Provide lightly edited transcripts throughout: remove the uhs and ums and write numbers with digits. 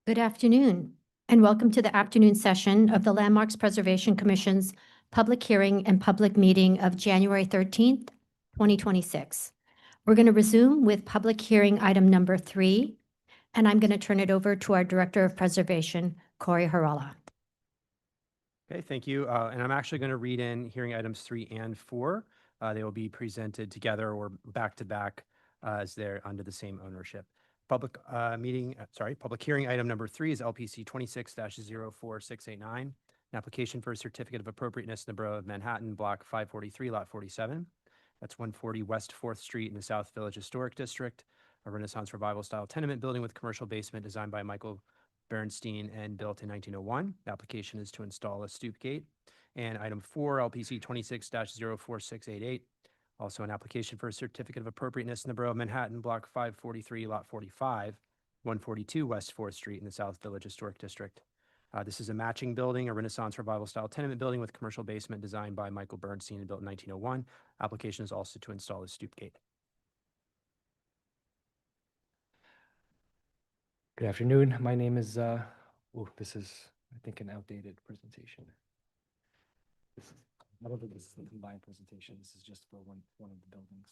Good afternoon, and welcome to the afternoon session of the Landmarks Preservation Commission's public hearing and public meeting of January 13th, 2026. We're going to resume with public hearing item number 3, and I'm going to turn it over to our Director of Preservation, Corey Harala. Okay, thank you. And I'm actually going to read in hearing items 3 and 4. They will be presented together or back to back as they're under the same ownership. Public hearing item number 3 is LPC 26-04689, an application for a certificate of appropriateness in the Borough of Manhattan, Block 543, Lot 47. That's 140 West 4th Street in the South Village Historic District, a Renaissance Revival style tenement building with commercial basement designed by Michael Bernstein and built in 1901. The application is to install a stoop gate. And item 4, LPC 26-04688, also an application for a certificate of appropriateness in the Borough of Manhattan, Block 543, Lot 45, 142 West 4th Street in the South Village Historic District. This is a matching building, a Renaissance Revival style tenement building with commercial basement designed by Michael Bernstein and built in 1901. Application is also to install a stoop gate. Good afternoon. My name is, this is, I think, an outdated presentation. I don't think this is the combined presentation. This is just for one of the buildings.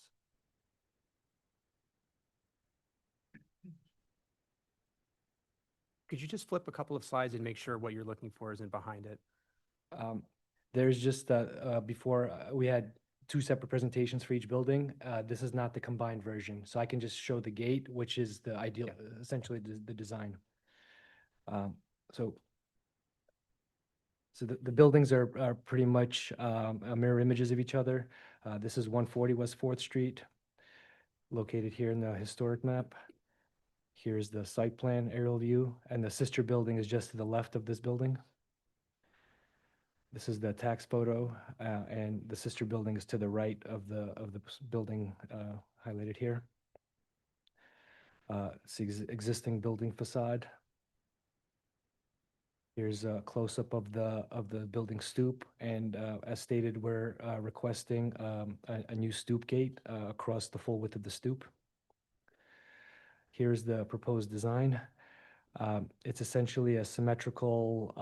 Could you just flip a couple of slides and make sure what you're looking for isn't behind it? There's just, before we had 2 separate presentations for each building. This is not the combined version. So I can just show the gate, which is the ideal, essentially the design. So the buildings are pretty much mirror images of each other. This is 140 West 4th Street, located here in the historic map. Here's the site plan aerial view, and the sister building is just to the left of this building. This is the tax photo, and the sister building is to the right of the building highlighted here. It's the existing building facade. Here's a close-up of the building stoop, and as stated, we're requesting a new stoop gate across the full width of the stoop. Here's the proposed design. It's essentially a symmetrical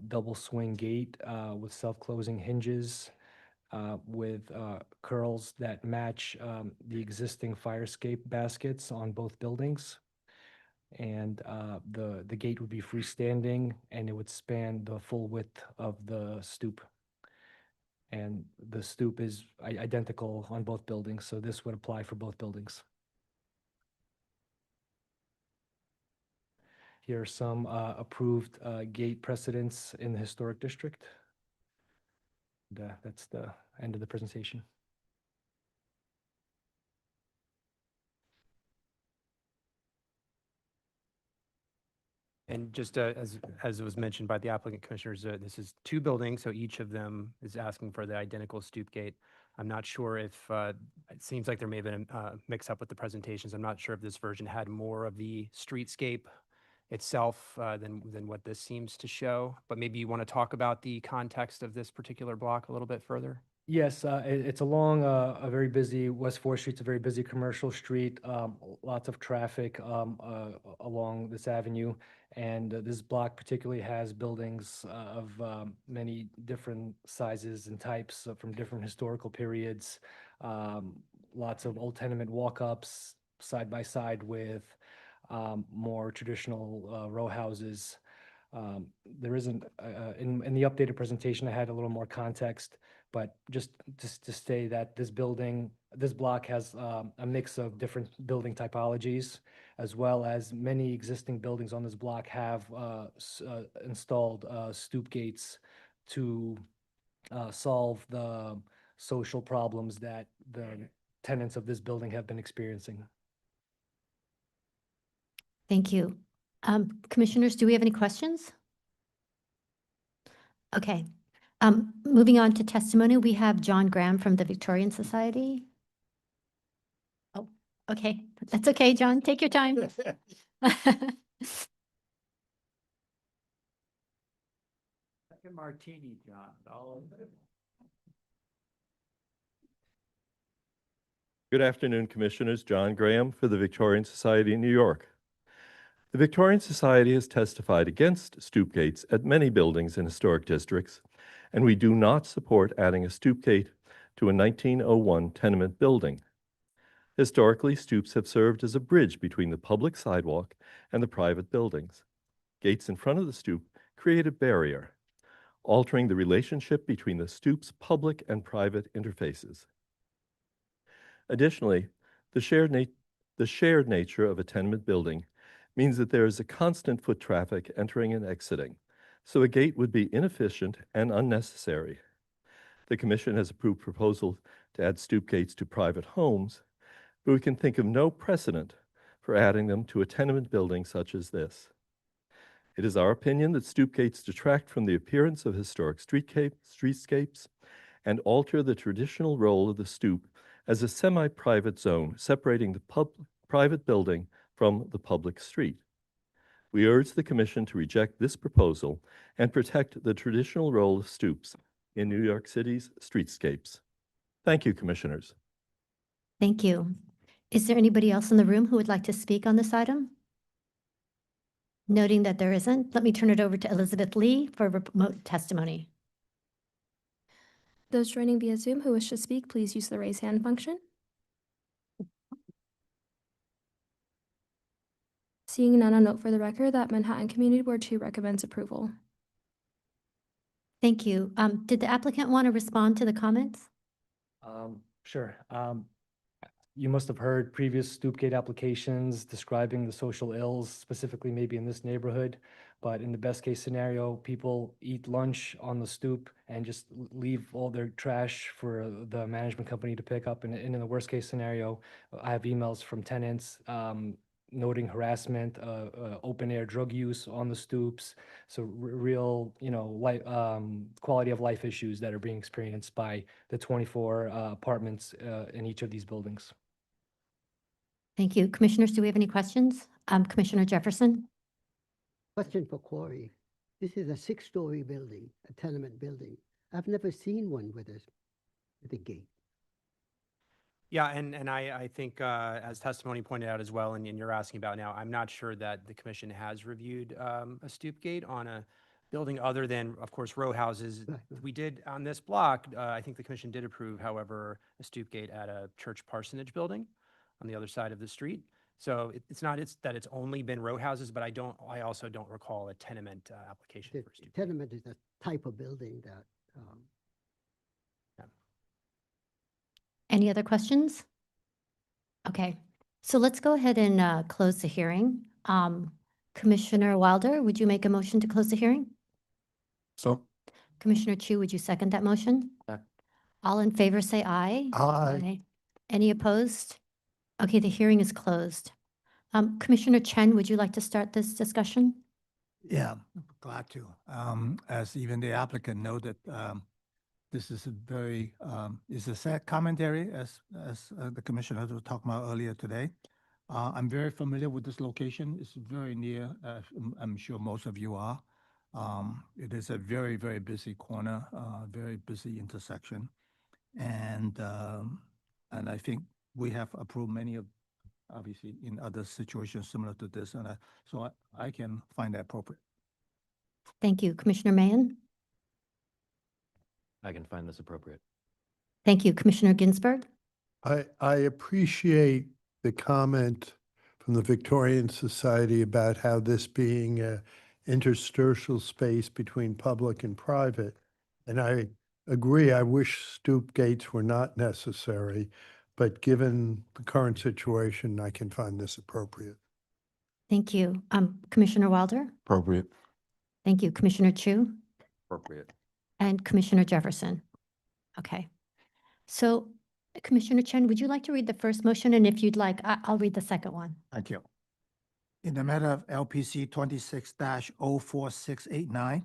double swing gate with self-closing hinges with curls that match the existing fire escape baskets on both buildings. And the gate would be freestanding, and it would span the full width of the stoop. And the stoop is identical on both buildings, so this would apply for both buildings. Here are some approved gate precedents in the historic district. And, that's the end of the presentation. And just as it was mentioned by the applicant commissioners, this is 2 buildings, so each of them is asking for the identical stoop gate. I'm not sure if, it seems like there may have been a mix-up with the presentations. I'm not sure if this version had more of the streetscape itself than what this seems to show, but maybe you want to talk about the context of this particular block a little bit further? Yes, it's along a very busy, West 4th Street's a very busy commercial street, lots of traffic along this avenue. And this block particularly has buildings of many different sizes and types from different historical periods. Lots of old tenement walk-ups side by side with more traditional row houses. There isn't, in the updated presentation, I had a little more context, but just to say that this block has a mix of different building typologies, as well as many existing buildings on this block have installed stoop gates to solve the social problems that the tenants of this building have been experiencing. Thank you. Commissioners, do we have any questions? Okay. Moving on to testimony, we have John Graham from the Victorian Society. Oh, okay. That's okay, John. Take your time. Second martini, John. Good afternoon, Commissioners. John Graham for the Victorian Society in New York. The Victorian Society has testified against stoop gates at many buildings in historic districts, and we do not support adding a stoop gate to a 1901 tenement building. Historically, stoops have served as a bridge between the public sidewalk and the private buildings. Gates in front of the stoop create a barrier, altering the relationship between the stoop's public and private interfaces. Additionally, the shared nature of a tenement building means that there is a constant foot traffic entering and exiting, so a gate would be inefficient and unnecessary. The Commission has approved proposals to add stoop gates to private homes, but we can think of no precedent for adding them to a tenement building such as this. It is our opinion that stoop gates detract from the appearance of historic streetscapes and alter the traditional role of the stoop as a semi-private zone separating the private building from the public street. We urge the Commission to reject this proposal and protect the traditional role of stoops in New York City's streetscapes. Thank you, Commissioners. Thank you. Is there anybody else in the room who would like to speak on this item? Noting that there isn't, let me turn it over to Elizabeth Lee for remote testimony. Those joining via Zoom who wish to speak, please use the raise hand function. Seeing none, I'll note for the record that Manhattan Community Board 2 recommends approval. Thank you. Did the applicant want to respond to the comments? Sure. You must have heard previous stoop gate applications describing the social ills, specifically maybe in this neighborhood. But in the best case scenario, people eat lunch on the stoop and just leave all their trash for the management company to pick up. And in the worst case scenario, I have emails from tenants noting harassment, open air drug use on the stoops. So real, quality of life issues that are being experienced by the 24 apartments in each of these buildings. Thank you. Commissioners, do we have any questions? Commissioner Jefferson? Question for Corey. This is a 6-story building, a tenement building. I've never seen one with a gate. Yeah, and I think as testimony pointed out as well, and you're asking about now, I'm not sure that the Commission has reviewed a stoop gate on a building other than, of course, row houses. Right. We did on this block, I think the Commission did approve, however, a stoop gate at a church parsonage building on the other side of the street. So it's not that it's only been row houses, but I also don't recall a tenement application The for a stoop gate. tenement is a type of building that, Any other questions? Okay, so let's go ahead and close the hearing. Commissioner Wilder, would you make a motion to close the hearing? So. Commissioner Chu, would you second that motion? Aye. All in favor, say aye. Aye. Any opposed? Okay, the hearing is closed. Commissioner Chen, would you like to start this discussion? Yeah, glad to. As even the applicant noted, this is a very, is a sad commentary as the commissioner was talking about earlier today. I'm very familiar with this location. It's very near, I'm sure most of you are. It is a very, very busy corner, very busy intersection. And I think we have approved many of, obviously, in other situations similar to this. And so I can find that appropriate. Thank you. Commissioner Mahan? I can find this appropriate. Thank you. Commissioner Ginsburg? I appreciate the comment from the Victorian Society about how this being an interstitial space between public and private. And I agree, I wish stoop gates were not necessary, but given the current situation, I can find this appropriate. Thank you. Commissioner Wilder? Appropriate. Thank you. Commissioner Chu? Appropriate. And Commissioner Jefferson? Okay. So Commissioner Chen, would you like to read the first motion? And if you'd like, I'll read the second one. Thank you. In the matter of LPC 26-04689,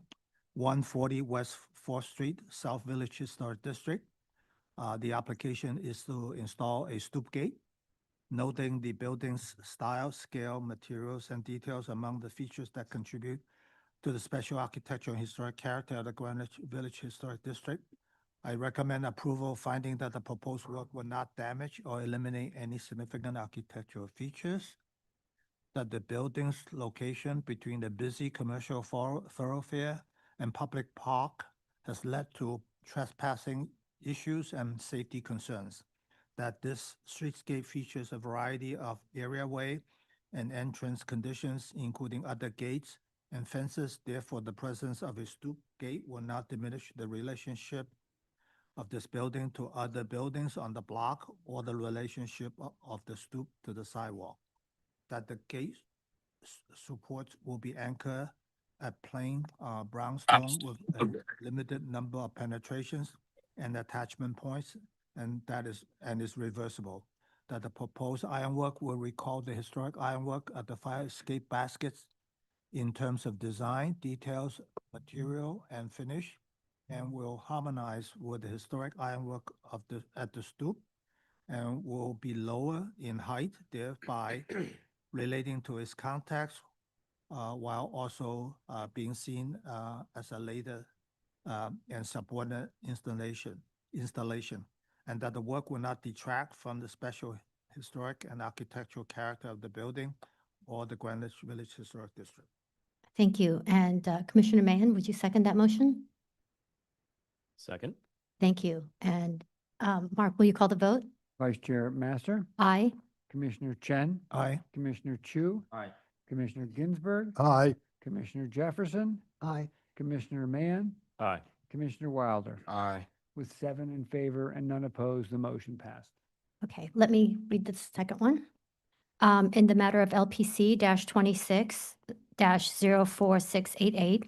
140 West 4th Street, South Village Historic District, the application is to install a stoop gate, noting the building's style, scale, materials, and details among the features that contribute to the special architectural and historic character of the Greenwich Village Historic District. I recommend approval, finding that the proposed work will not damage or eliminate any significant architectural features. that the building's location between the busy commercial thoroughfare and public park has led to trespassing issues and safety concerns, that this streetscape features a variety of areaway and entrance conditions, including other gates and fences. Therefore, the presence of a stoop gate will not diminish the relationship of this building to other buildings on the block or the relationship of the stoop to the sidewalk. That the gate supports will be anchored at plain brownstone with a limited number of penetrations and attachment points, and is reversible. That the proposed ironwork will recall the historic ironwork of the fire escape baskets in terms of design, details, material, and finish, and will harmonize with the historic ironwork of at the stoop, and will be lower in height, thereby relating to its context, while also being seen as a later and subordinate installation, and that the work will not detract from the special historic and architectural character of the building or the Greenwich Village Historic District. Thank you. And Commissioner Mahan, would you second that motion? Second. Thank you. And Mark, will you call the vote? Vice Chair Master, Aye. Commissioner Chen, Aye. Commissioner Chu, Aye. Commissioner Ginsburg, Aye. Commissioner Jefferson, Aye. Commissioner Mann, Aye. Commissioner Wilder. Aye. With 7 in favor and none opposed, the motion passed. Okay, let me read the second one. In the matter of LPC 26-04688,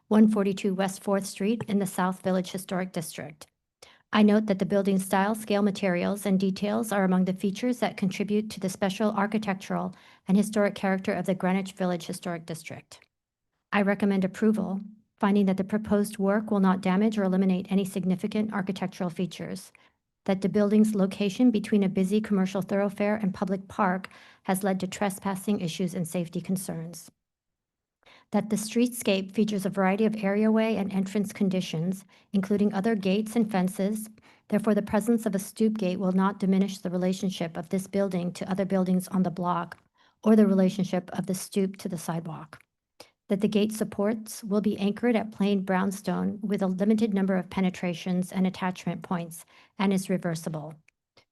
142 West 4th Street in the South Village Historic District. I note that the building style, scale, materials, and details are among the features that contribute to the special architectural and historic character of the Greenwich Village Historic District. I recommend approval, finding that the proposed work will not damage or eliminate any significant architectural features, that the building's location between a busy commercial thoroughfare and public park has led to trespassing issues and safety concerns, that the streetscape features a variety of areaway and entrance conditions, including other gates and fences. Therefore, the presence of a stoop gate will not diminish the relationship of this building to other buildings on the block or the relationship of the stoop to the sidewalk. That the gate supports will be anchored at plain brownstone with a limited number of penetrations and attachment points and is reversible.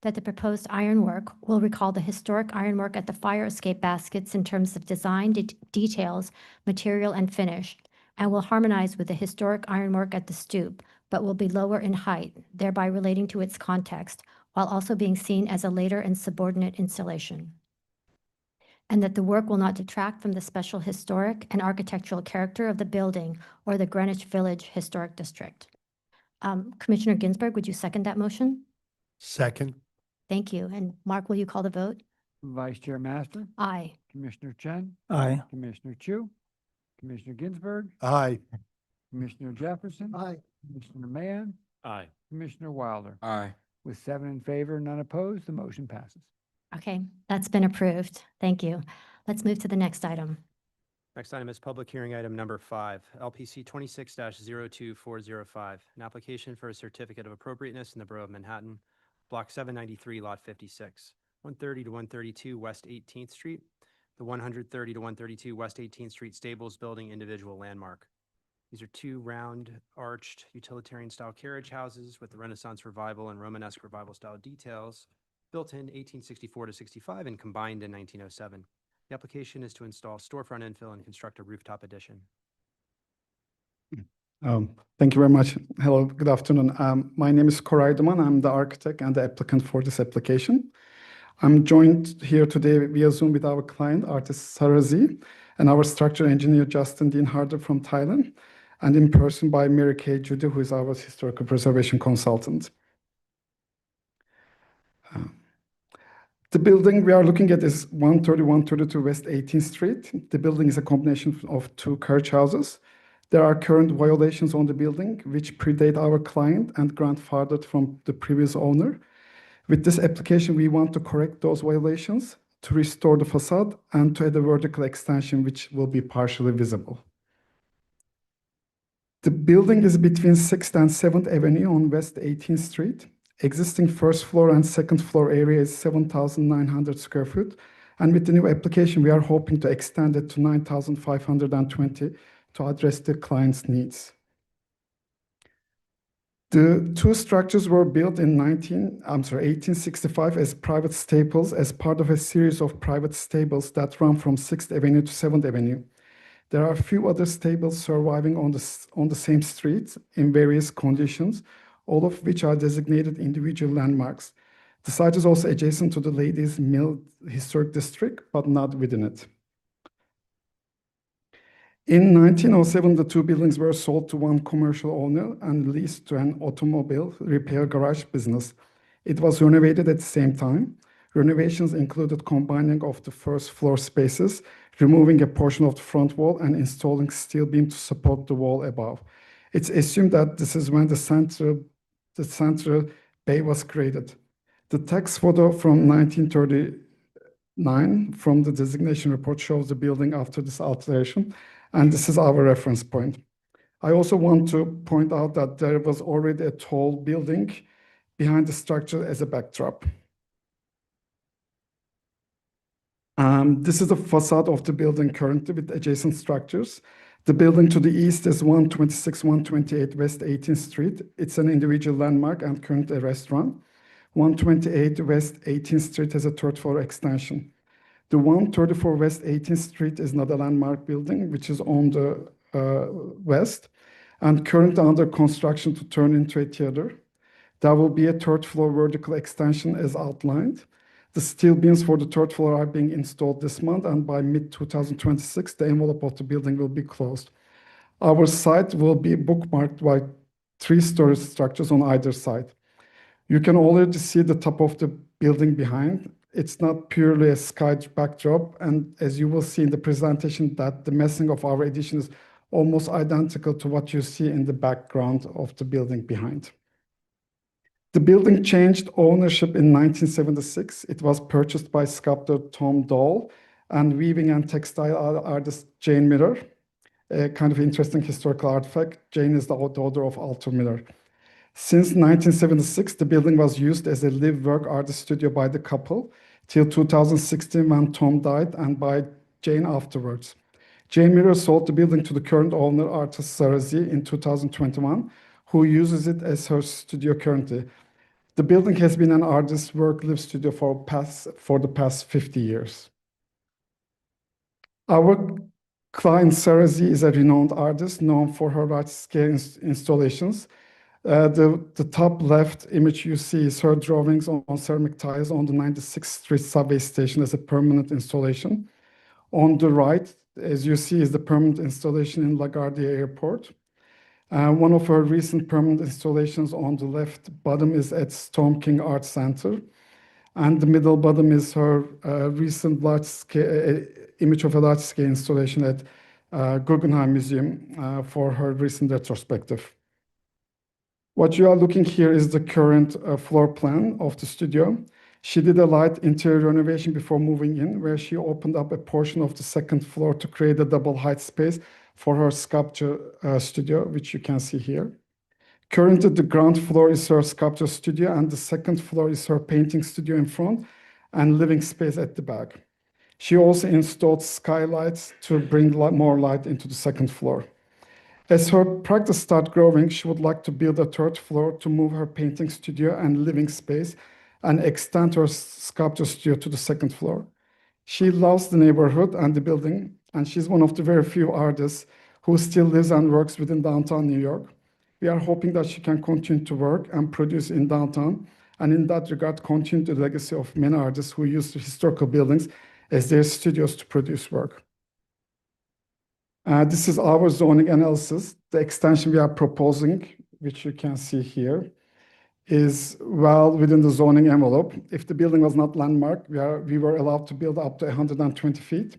That the proposed ironwork will recall the historic ironwork at the fire escape baskets in terms of design, details, material, and finish, and will harmonize with the historic ironwork at the stoop, but will be lower in height, thereby relating to its context, while also being seen as a later and subordinate installation. And that the work will not detract from the special historic and architectural character of the building or the Greenwich Village Historic District. Commissioner Ginsburg, would you second that motion? Second. Thank you. And Mark, will you call the vote? Vice Chair Master, Aye. Commissioner Chen, Aye. Commissioner Chu, Commissioner Ginsburg, Aye. Commissioner Jefferson, Aye. Commissioner Mann, Aye. Commissioner Wilder. Aye. With 7 in favor, none opposed, the motion passes. Okay, that's been approved. Thank you. Let's move to the next item. Next item is public hearing item number 5, LPC 26-02405, an application for a certificate of appropriateness in the Borough of Manhattan, Block 793, Lot 56, 130 to 132 West 18th Street, the 130 to 132 West 18th Street Stables Building individual landmark. These are 2 round arched utilitarian style carriage houses with the Renaissance Revival and Romanesque Revival style details, built in 1864 to 65 and combined in 1907. The application is to install storefront infill and construct a rooftop addition. Thank you very much. Hello, good afternoon. My name is Koray Duman. I'm the architect and the applicant for this application. I'm joined here today via Zoom with our client, artist Sarazi, and our structural engineer, Justin Dean Harder from Thailand, and in person by Mary Kay Judy, who is our historical preservation consultant. The building we are looking at is 131-132 West 18th Street. The building is a combination of 2 carriage houses. There are current violations on the building which predate our client and grandfathered from the previous owner. With this application, we want to correct those violations, to restore the facade, and to add a vertical extension which will be partially visible. The building is between 6th and 7th Avenue on West 18th Street. Existing first floor and second floor area is 7,900 square feet, And with the new application, we are hoping to extend it to 9,520 to address the client's needs. The two structures were built in 1865 as private staples as part of a series of private stables that run from 6th Avenue to 7th Avenue. There are a few other stables surviving on the same street in various conditions, all of which are designated individual landmarks. The site is also adjacent to the Ladies' Mill Historic District, but not within it. In 1907, the two buildings were sold to one commercial owner and leased to an automobile repair garage business. It was renovated at the same time. Renovations included combining of the first floor spaces, removing a portion of the front wall, and installing steel beam to support the wall above. It's assumed that this is when the central bay was created. The text photo from 1939 from the designation report shows the building after this alteration, and this is our reference point. I also want to point out that there was already a tall building behind the structure as a backdrop. This is the facade of the building currently with adjacent structures. The building to the east is 126-128 West 18th Street. It's an individual landmark and currently a restaurant. 128 West 18th Street has a third floor extension. The 134 West 18th Street is not a landmark building, which is on the west and currently under construction to turn into a theater. There will be a third floor vertical extension as outlined. The steel beams for the third floor are being installed this month, and by mid-2026, the envelope of the building will be closed. Our site will be bookmarked by 3-story structures on either side. You can already see the top of the building behind. It's not purely a sky backdrop, and as you will see in the presentation, that the massing of our addition is almost identical to what you see in the background of the building behind. The building changed ownership in 1976. It was purchased by sculptor Tom Dole and weaving and textile artist Jane Miller. A kind of interesting historical artifact. Jane is the daughter of Alto Miller. Since 1976, the building was used as a live-work artist studio by the couple till 2016 when Tom died, and by Jane afterwards. Jane Miller sold the building to the current owner, artist Sarah Z, in 2021, who uses it as her studio currently. The building has been an artist's work-live studio for the past 50 years. Our client, Sarah Z, is a renowned artist known for her large-scale installations. The top left image you see is her drawings on ceramic tiles on the 96th Street subway station as a permanent installation. On the right, as you see, is the permanent installation in LaGuardia Airport. One of her recent permanent installations on the left bottom is at Storm King Art Center. And the middle bottom is her recent large-scale image of a large-scale installation at Guggenheim Museum for her recent retrospective. What you are looking here is the current floor plan of the studio. She did a light interior renovation before moving in, where she opened up a portion of the second floor to create a double height space for her sculpture studio, which you can see here. Currently, the ground floor is her sculpture studio, and the second floor is her painting studio in front and living space at the back. She also installed skylights to bring more light into the second floor. As her practice started growing, she would like to build a third floor to move her painting studio and living space and extend her sculpture studio to the second floor. She loves the neighborhood and the building, and she's one of the very few artists who still lives and works within downtown New York. We are hoping that she can continue to work and produce in downtown, and in that regard, continue the legacy of many artists who use the historical buildings as their studios to produce work. This is our zoning analysis. The extension we are proposing, which you can see here, is well within the zoning envelope. If the building was not landmarked, we were allowed to build up to 120 feet.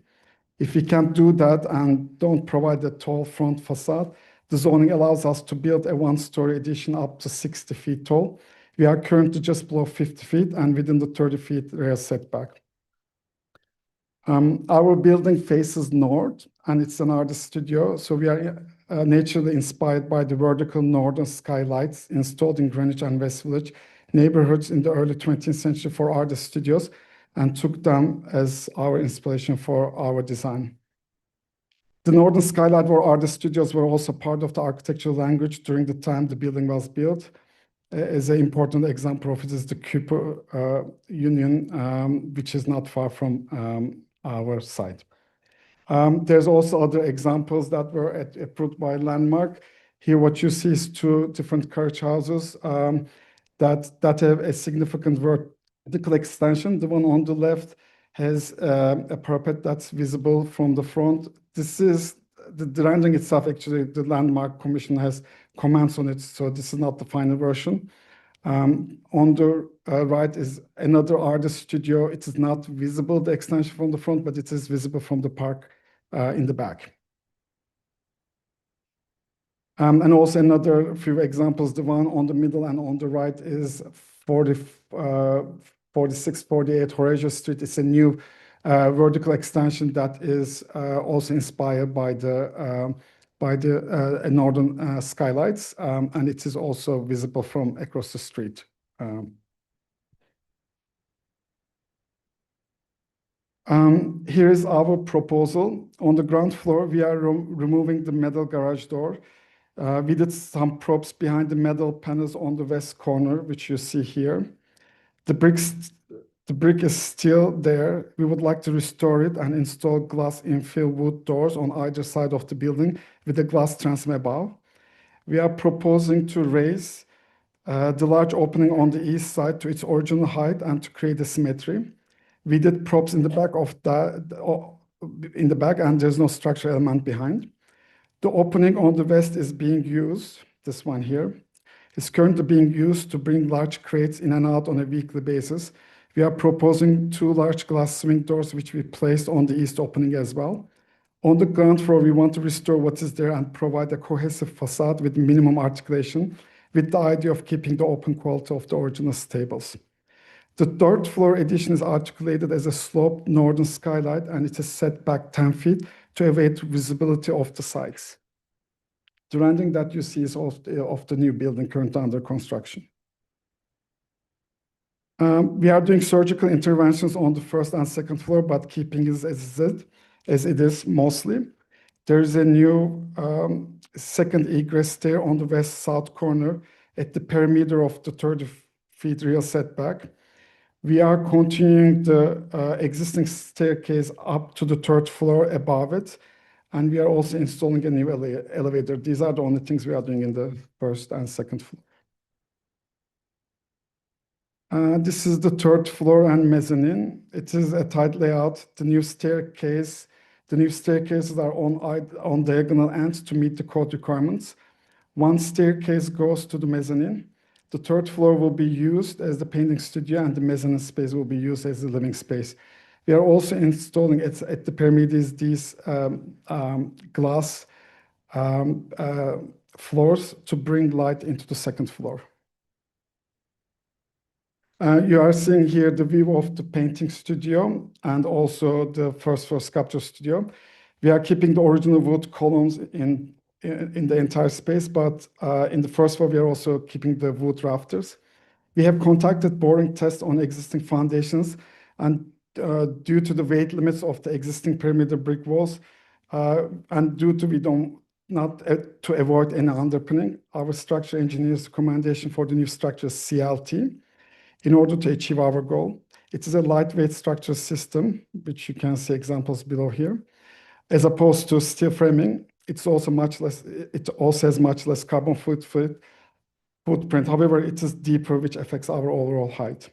If we can't do that and don't provide a tall front facade, the zoning allows us to build a one-story addition up to 60 feet tall. We are currently just below 50 feet and within the 30 feet rear setback. Our building faces north, and it's an artist studio, so we are naturally inspired by the vertical northern skylights installed in Greenwich and West Village neighborhoods in the early 20th century for artist studios, and took them as our inspiration for our design. The northern skylight or artist studios were also part of the architectural language during the time the building was built. As an important example of it is the Cooper Union, which is not far from our site. There's also other examples that were approved by Landmark. Here, what you see is two different carriage houses that have a significant vertical extension. The one on the left has a parapet that's visible from the front. This is the rendering itself. Actually, the Landmark Commission has comments on it, so this is not the final version. On the right is another artist studio. It is not visible, the extension from the front, but it is visible from the park in the back. And also another few examples, the one on the middle and on the right is 4648 Horatio Street. It's a new vertical extension that is also inspired by the northern skylights, and it is also visible from across the street. Here is our proposal. On the ground floor, we are removing the metal garage door. We did some props behind the metal panels on the west corner, which you see here. The brick is still there. We would like to restore it and install glass infill wood doors on either side of the building with a glass transom above. We are proposing to raise the large opening on the east side to its original height and to create a symmetry. We did props in the back and there's no structural element behind. The opening on the west is being used, this one here, is currently being used to bring large crates in and out on a weekly basis. We are proposing 2 large glass swing doors, which we placed on the east opening as well. On the ground floor, we want to restore what is there and provide a cohesive facade with minimum articulation, with the idea of keeping the open quality of the original stables. The 3rd floor addition is articulated as a sloped northern skylight, and it is set back 10 feet to evade visibility of the sides. The rendering that you see is of the new building currently under construction. We are doing surgical interventions on the 1st and 2nd floor, but keeping it as it is mostly. There is a new 2nd egress stair on the west-south corner at the perimeter of the 30 feet rear setback. We are continuing the existing staircase up to the 3rd floor above it, and we are also installing a new elevator. These are the only things we are doing in the 1st and 2nd floor. This is the 3rd floor and mezzanine. It is a tight layout. The new staircases are on diagonal ends to meet the code requirements. One staircase goes to the mezzanine. The 3rd floor will be used as the painting studio, and the mezzanine space will be used as the living space. We are also installing at the perimeters these glass floors to bring light into the 2nd floor. You are seeing here the view of the painting studio and also the 1st floor sculpture studio. We are keeping the original wood columns in the entire space, but in the 1st floor, we are also keeping the wood rafters. We have conducted boring tests on existing foundations, and due to the weight limits of the existing perimeter brick walls, and due to to avoid any underpinning, our structure engineer's recommendation for the new structure is CLT in order to achieve our goal. It is a lightweight structure system, which you can see examples below here. As opposed to steel framing, it also has much less carbon footprint. However, it is deeper, which affects our overall height.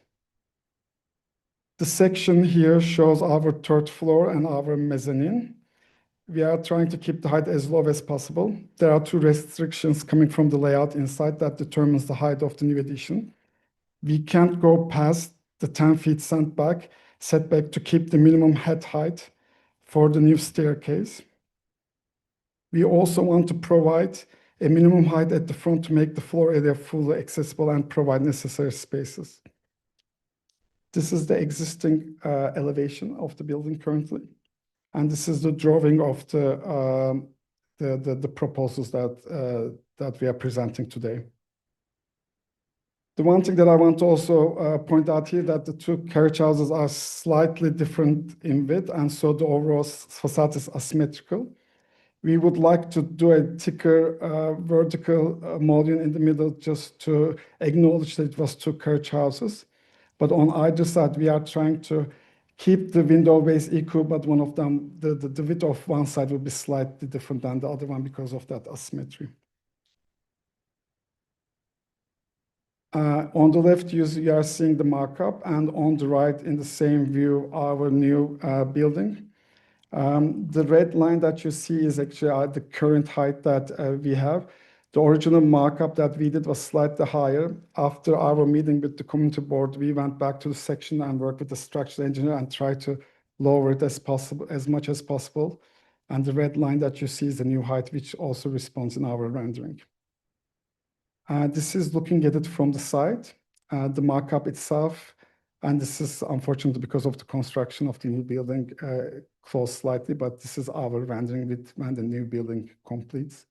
The section here shows our 3rd floor and our mezzanine. We are trying to keep the height as low as possible. There are 2 restrictions coming from the layout inside that determines the height of the new addition. We can't go past the 10 feet setback to keep the minimum head height for the new staircase. We also want to provide a minimum height at the front to make the floor area fully accessible and provide necessary spaces. This is the existing elevation of the building currently, and this is the drawing of the proposals that we are presenting today. The one thing that I want to also point out here that the two carriage houses are slightly different in width, and so the overall facade is asymmetrical. We would like to do a thicker vertical mullion in the middle just to acknowledge that it was two carriage houses. But on either side, we are trying to keep the window base equal, but one of them, the width of one side will be slightly different than the other one because of that asymmetry. On the left, you are seeing the markup, and on the right, in the same view, our new building. The red line that you see is actually the current height that we have. The original markup that we did was slightly higher. After our meeting with the community board, we went back to the section and worked with the structural engineer and tried to lower it as much as possible. And the red line that you see is the new height, which also responds in our rendering. This is looking at it from the side, the markup itself, and this is unfortunately because of the construction of the new building closed slightly, but this is our rendering with when the new building completes.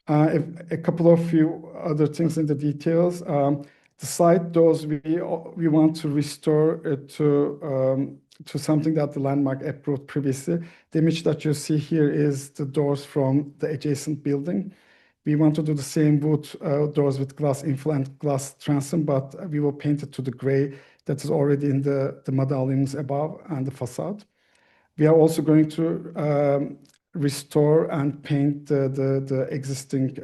A couple of few other things in the details. The side doors, we want to restore it to something that the landmark approved previously. The image that you see here is the doors from the adjacent building. We want to do the same wood doors with glass infill and glass transom, but we will paint it to the gray that is already in the medallions above and the facade. We are also going to restore and paint the existing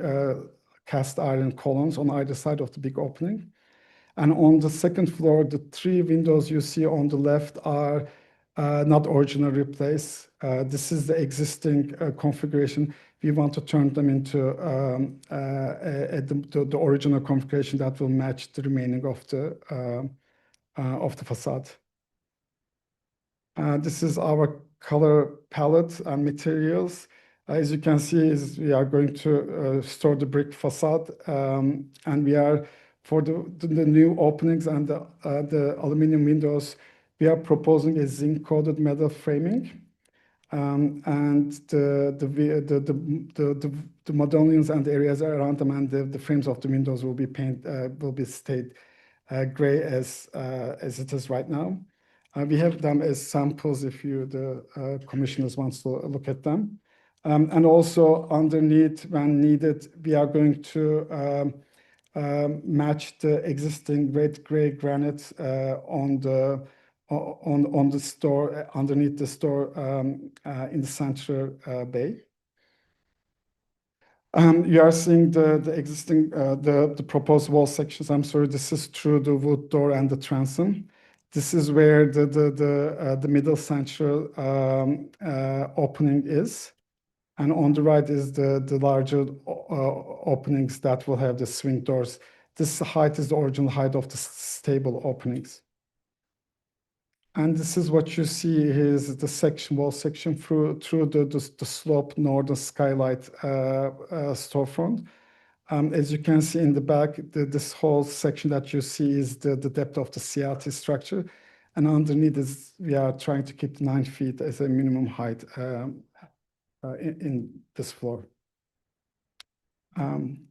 cast iron columns on either side of the big opening. And on the second floor, the three windows you see on the left are not originally replaced. This is the existing configuration. We want to turn them into the original configuration that will match the remaining of the facade. This is our color palette and materials. As you can see, we are going to store the brick facade, and we are for the new openings and the aluminum windows. We are proposing a zinc-coated metal framing. And the medallions and the areas around them and the frames of the windows will be stayed gray as it is right now. We have them as samples if the commissioners wants to look at them. And also underneath, when needed, we are going to match the existing red-gray granite on the store, underneath the store in the central bay. You are seeing the existing, the proposed wall sections. I'm sorry, this is through the wood door and the transom. This is where the middle central opening is. And on the right is the larger openings that will have the swing doors. This height is the original height of the stable openings. And this is what you see is the wall section through the slope northern skylight storefront. As you can see in the back, this whole section that you see is the depth of the CRT structure. And underneath we are trying to keep 9 feet as a minimum height in this floor.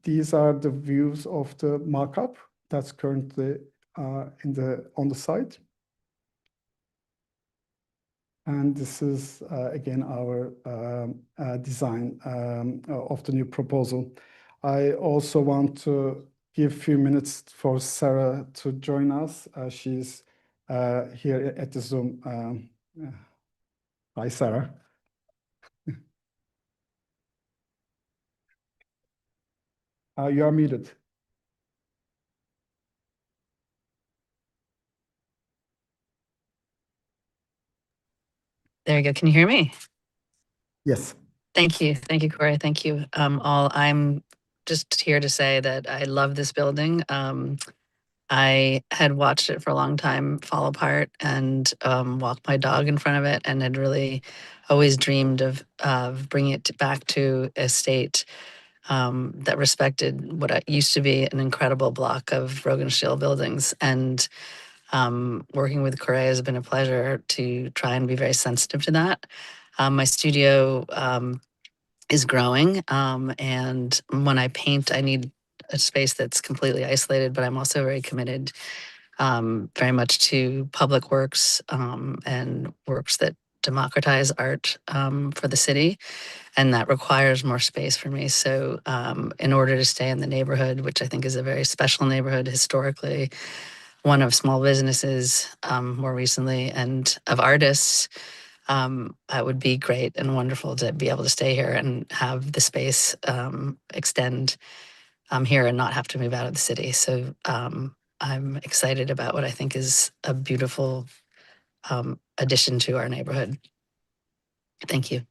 These are the views of the markup that's currently on the site. And this is, again, our design of the new proposal. I also want to give a few minutes for Sarah to join us. She's here at the Zoom. Hi, Sarah. You are muted. There you go. Can you hear me? Yes. Thank you. Thank you, Corey. Thank you all. I'm just here to say that I love this building. I had watched it for a long time fall apart and walked my dog in front of it, and had really always dreamed of bringing it back to a state that respected what used to be an incredible block of Rogan steel buildings. And working with Corey has been a pleasure to try and be very sensitive to that. My studio is growing, and when I paint, I need a space that's completely isolated, but I'm also very committed very much to public works and works that democratize art for the city. And that requires more space for me. So in order to stay in the neighborhood, which I think is a very special neighborhood historically, one of small businesses more recently, and of artists, it would be great and wonderful to be able to stay here and have the space extend here and not have to move out of the city. So I'm excited about what I think is a beautiful addition to our neighborhood. Thank you.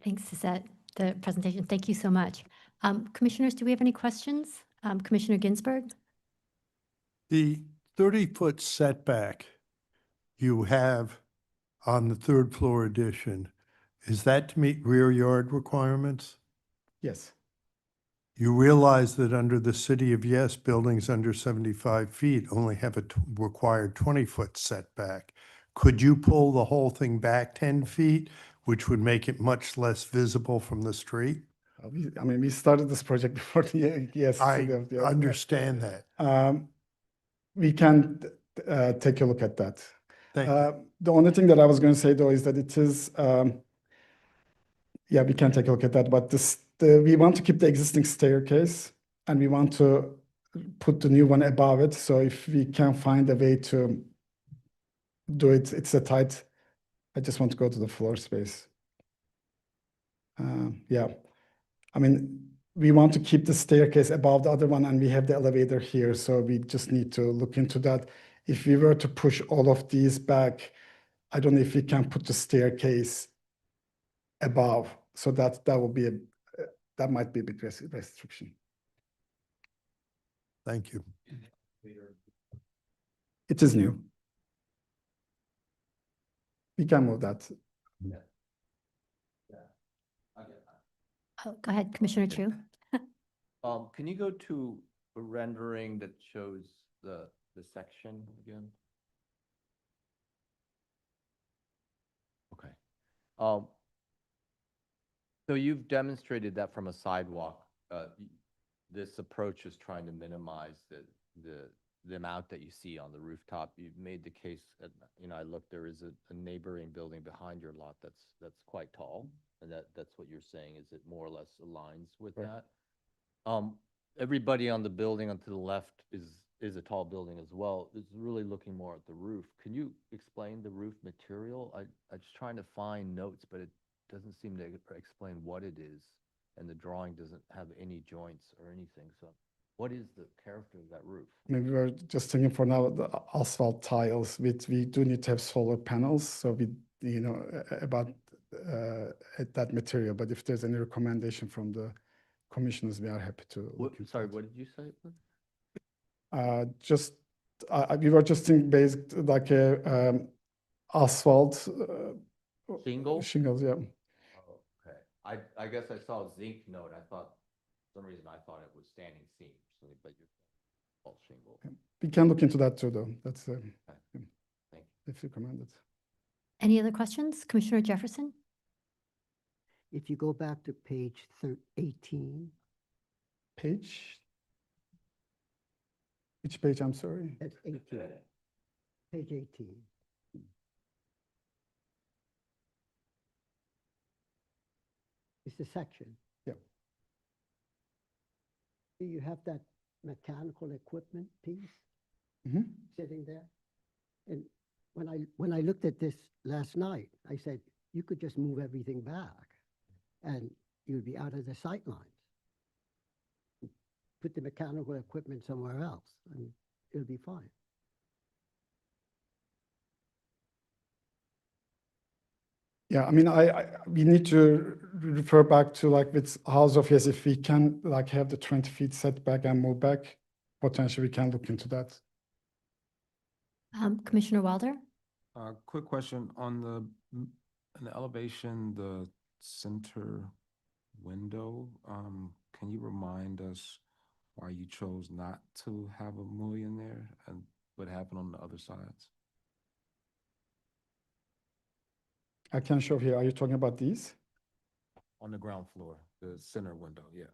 Thanks, Suzette, the presentation. Thank you so much. Commissioners, do we have any questions? Commissioner Ginsburg? The 30-foot setback you have on the third floor addition, is that to meet rear yard requirements? Yes. You realize that under the city of Yes, buildings under 75 feet only have a required 20-foot setback. Could you pull the whole thing back 10 feet, which would make it much less visible from the street? I mean, we started this project before the yes. I understand that. We can take a look at that. Thank you. The only thing that I was going to say, though, is that it is, yeah, we can take a look at that, but we want to keep the existing staircase and we want to put the new one above it. So if we can find a way to do it, it's a tight, I just want to go to the floor space. Yeah, I mean, we want to keep the staircase above the other one and we have the elevator here. So we just need to look into that. If we were to push all of these back, I don't know if we can put the staircase above. So that will be that might be a big restriction. Thank you. It is new. We can move that. Oh, go ahead, Commissioner Chu. Can you go to a rendering that shows the section again? Okay. So you've demonstrated that from a sidewalk, this approach is trying to minimize the amount that you see on the rooftop. You've made the case that, I looked, there is a neighboring building behind your lot that's quite tall. And that's what you're saying, is it more or less aligns with Right. that? Everybody on the building on to the left is a tall building as well. It's really looking more at the roof. Can you explain the roof material? I'm just trying to find notes, but it doesn't seem to explain what it is. And the drawing doesn't have any joints or anything. So what is the character of that roof? Maybe we're just thinking for now, the asphalt tiles, we do need to have solar panels. So we, about that material, but if there's any recommendation from the commissioners, we are happy to. Sorry, what did you say? We were just thinking based like a asphalt. Shingles, yeah. Oh, okay. I guess I saw a zinc note. For some reason I thought it was standing seam, but you're all shingle. We can look into that too, though. That's Thank you. if recommended. Any other questions? Commissioner Jefferson? If you go back to page 18. Page? Which page, I'm sorry? That's 18. Page 18. It's the section. Yep. Do you have that mechanical equipment piece sitting there? And when I looked at this last night, I said, you could just move everything back and you'd be out of the sight lines. Put the mechanical equipment somewhere else and it'll be fine. Yeah, I mean, we need to refer back to like with House of Yes, if we can like have the 20 feet setback and move back, potentially we can look into that. Commissioner Wilder? Quick question on the elevation, the center window. Can you remind us why you chose not to have a mullion there and what happened on the other sides? I can show here. Are you talking about these? On the ground floor, the center window, yeah.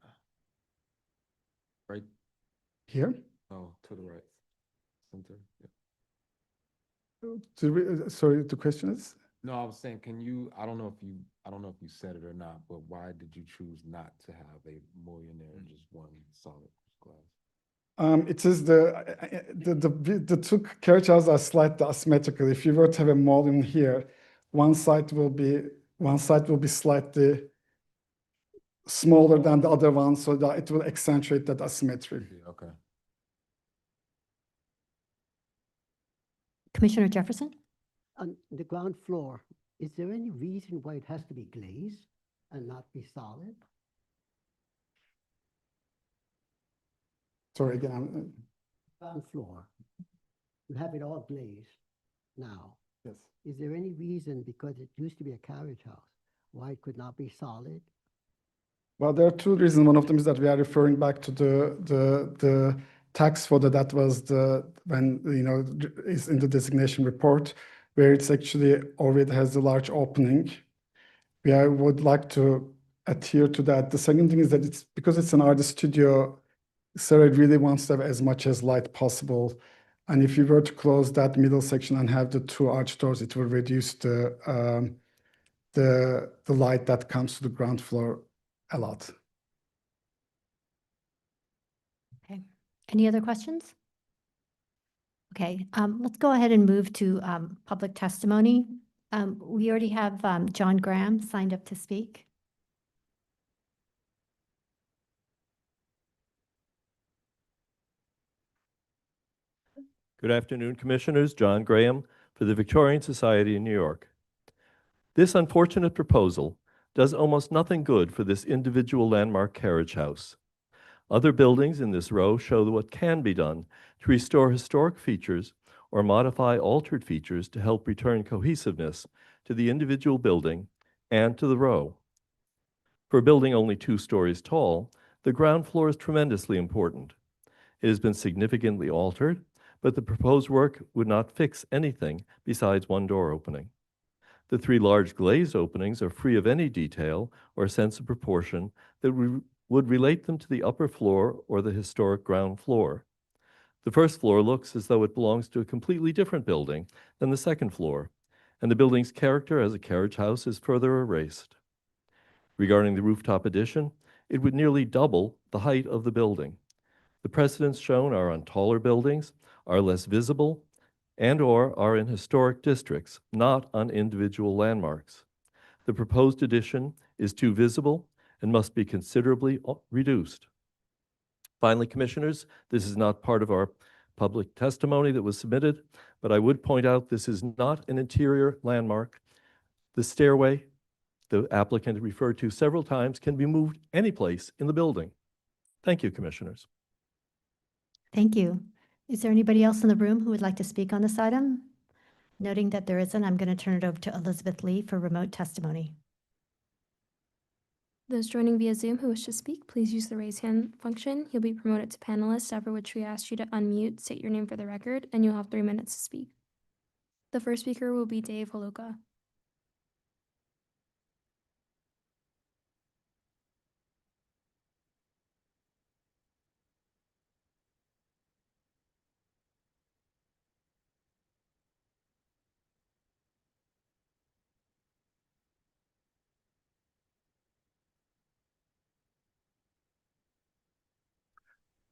Right, Here? oh, to the right. Center, yeah. Sorry, the question is? No, I was saying, I don't know if you said it or not, but why did you choose not to have a mullion, just one solid glass? It is the two carriage houses are slightly asymmetrical. If you were to have a mullion here, one side will be slightly smaller than the other one, so that it will accentuate that asymmetry. Yeah, okay. Commissioner Jefferson? On the ground floor, is there any reason why it has to be glazed and not be solid? Sorry, again. Ground floor, you have it all glazed now. Yes. Is there any reason, because it used to be a carriage house, why it could not be solid? Well, there are two reasons. One of them is that we are referring back to the tax photo that was is in the designation report, where it's actually already has a large opening. We would like to adhere to that. The second thing is that it's because it's an artist studio, Sarah really wants to have as much as light possible. And if you were to close that middle section and have the two arch doors, it will reduce the light that comes to the ground floor a lot. Okay. Any other questions? Okay, let's go ahead and move to public testimony. We already have John Graham signed up to speak. Good afternoon, Commissioners. John Graham for the Victorian Society in New York. This unfortunate proposal does almost nothing good for this individual landmark carriage house. Other buildings in this row show what can be done to restore historic features or modify altered features to help return cohesiveness to the individual building and to the row. For a building only 2 stories tall, the ground floor is tremendously important. It has been significantly altered, but the proposed work would not fix anything besides one door opening. The 3 large glazed openings are free of any detail or sense of proportion that would relate them to the upper floor or the historic ground floor. The first floor looks as though it belongs to a completely different building than the second floor, and the building's character as a carriage house is further erased. Regarding the rooftop addition, it would nearly double the height of the building. The precedents shown are on taller buildings, are less visible, and/or are in historic districts, not on individual landmarks. The proposed addition is too visible and must be considerably reduced. Finally, Commissioners, this is not part of our public testimony that was submitted, but I would point out this is not an interior landmark. The stairway the applicant referred to several times can be moved any place in the building. Thank you, Commissioners. Thank you. Is there anybody else in the room who would like to speak on this item? Noting that there isn't, I'm going to turn it over to Elizabeth Lee for remote testimony. Those joining via Zoom who wish to speak, please use the raise hand function. You'll be promoted to panelist, after which we ask you to unmute, state your name for the record, and you'll have 3 minutes to speak. The first speaker will be Dave Holoka.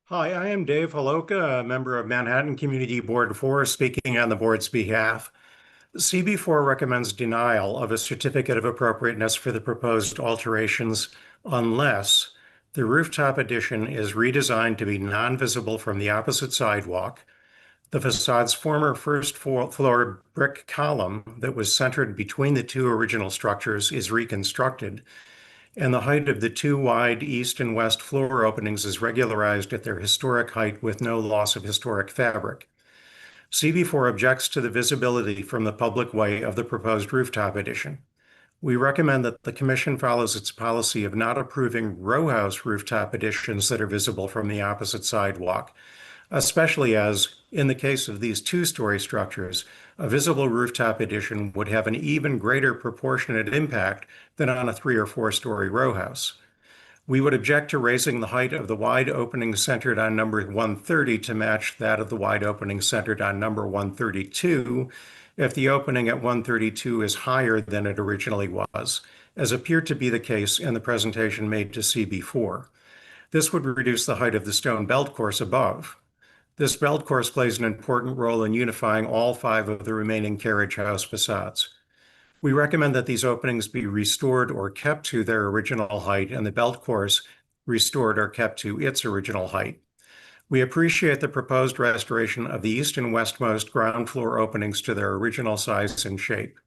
Hi, I am Dave Holoka, a member of Manhattan Community Board 4, speaking on the board's behalf. CB4 recommends denial of a certificate of appropriateness for the proposed alterations unless the rooftop addition is redesigned to be non-visible from the opposite sidewalk, the facade's former first floor brick column that was centered between the 2 original structures is reconstructed, and the height of the 2 wide east and west floor openings is regularized at their historic height with no loss of historic fabric. CB4 objects to the visibility from the public way of the proposed rooftop addition. We recommend that the Commission follows its policy of not approving row house rooftop additions that are visible from the opposite sidewalk. especially as, in the case of these two-story structures, a visible rooftop addition would have an even greater proportionate impact than on a 3 or 4-story row house. We would object to raising the height of the wide opening centered on number 130 to match that of the wide opening centered on number 132 if the opening at 132 is higher than it originally was, as appeared to be the case in the presentation made to CB4. This would reduce the height of the stone belt course above. This belt course plays an important role in unifying all 5 of the remaining carriage house facades. We recommend that these openings be restored or kept to their original height and the belt course restored or kept to its original height. We appreciate the proposed restoration of the east and westmost ground floor openings to their original size and shape.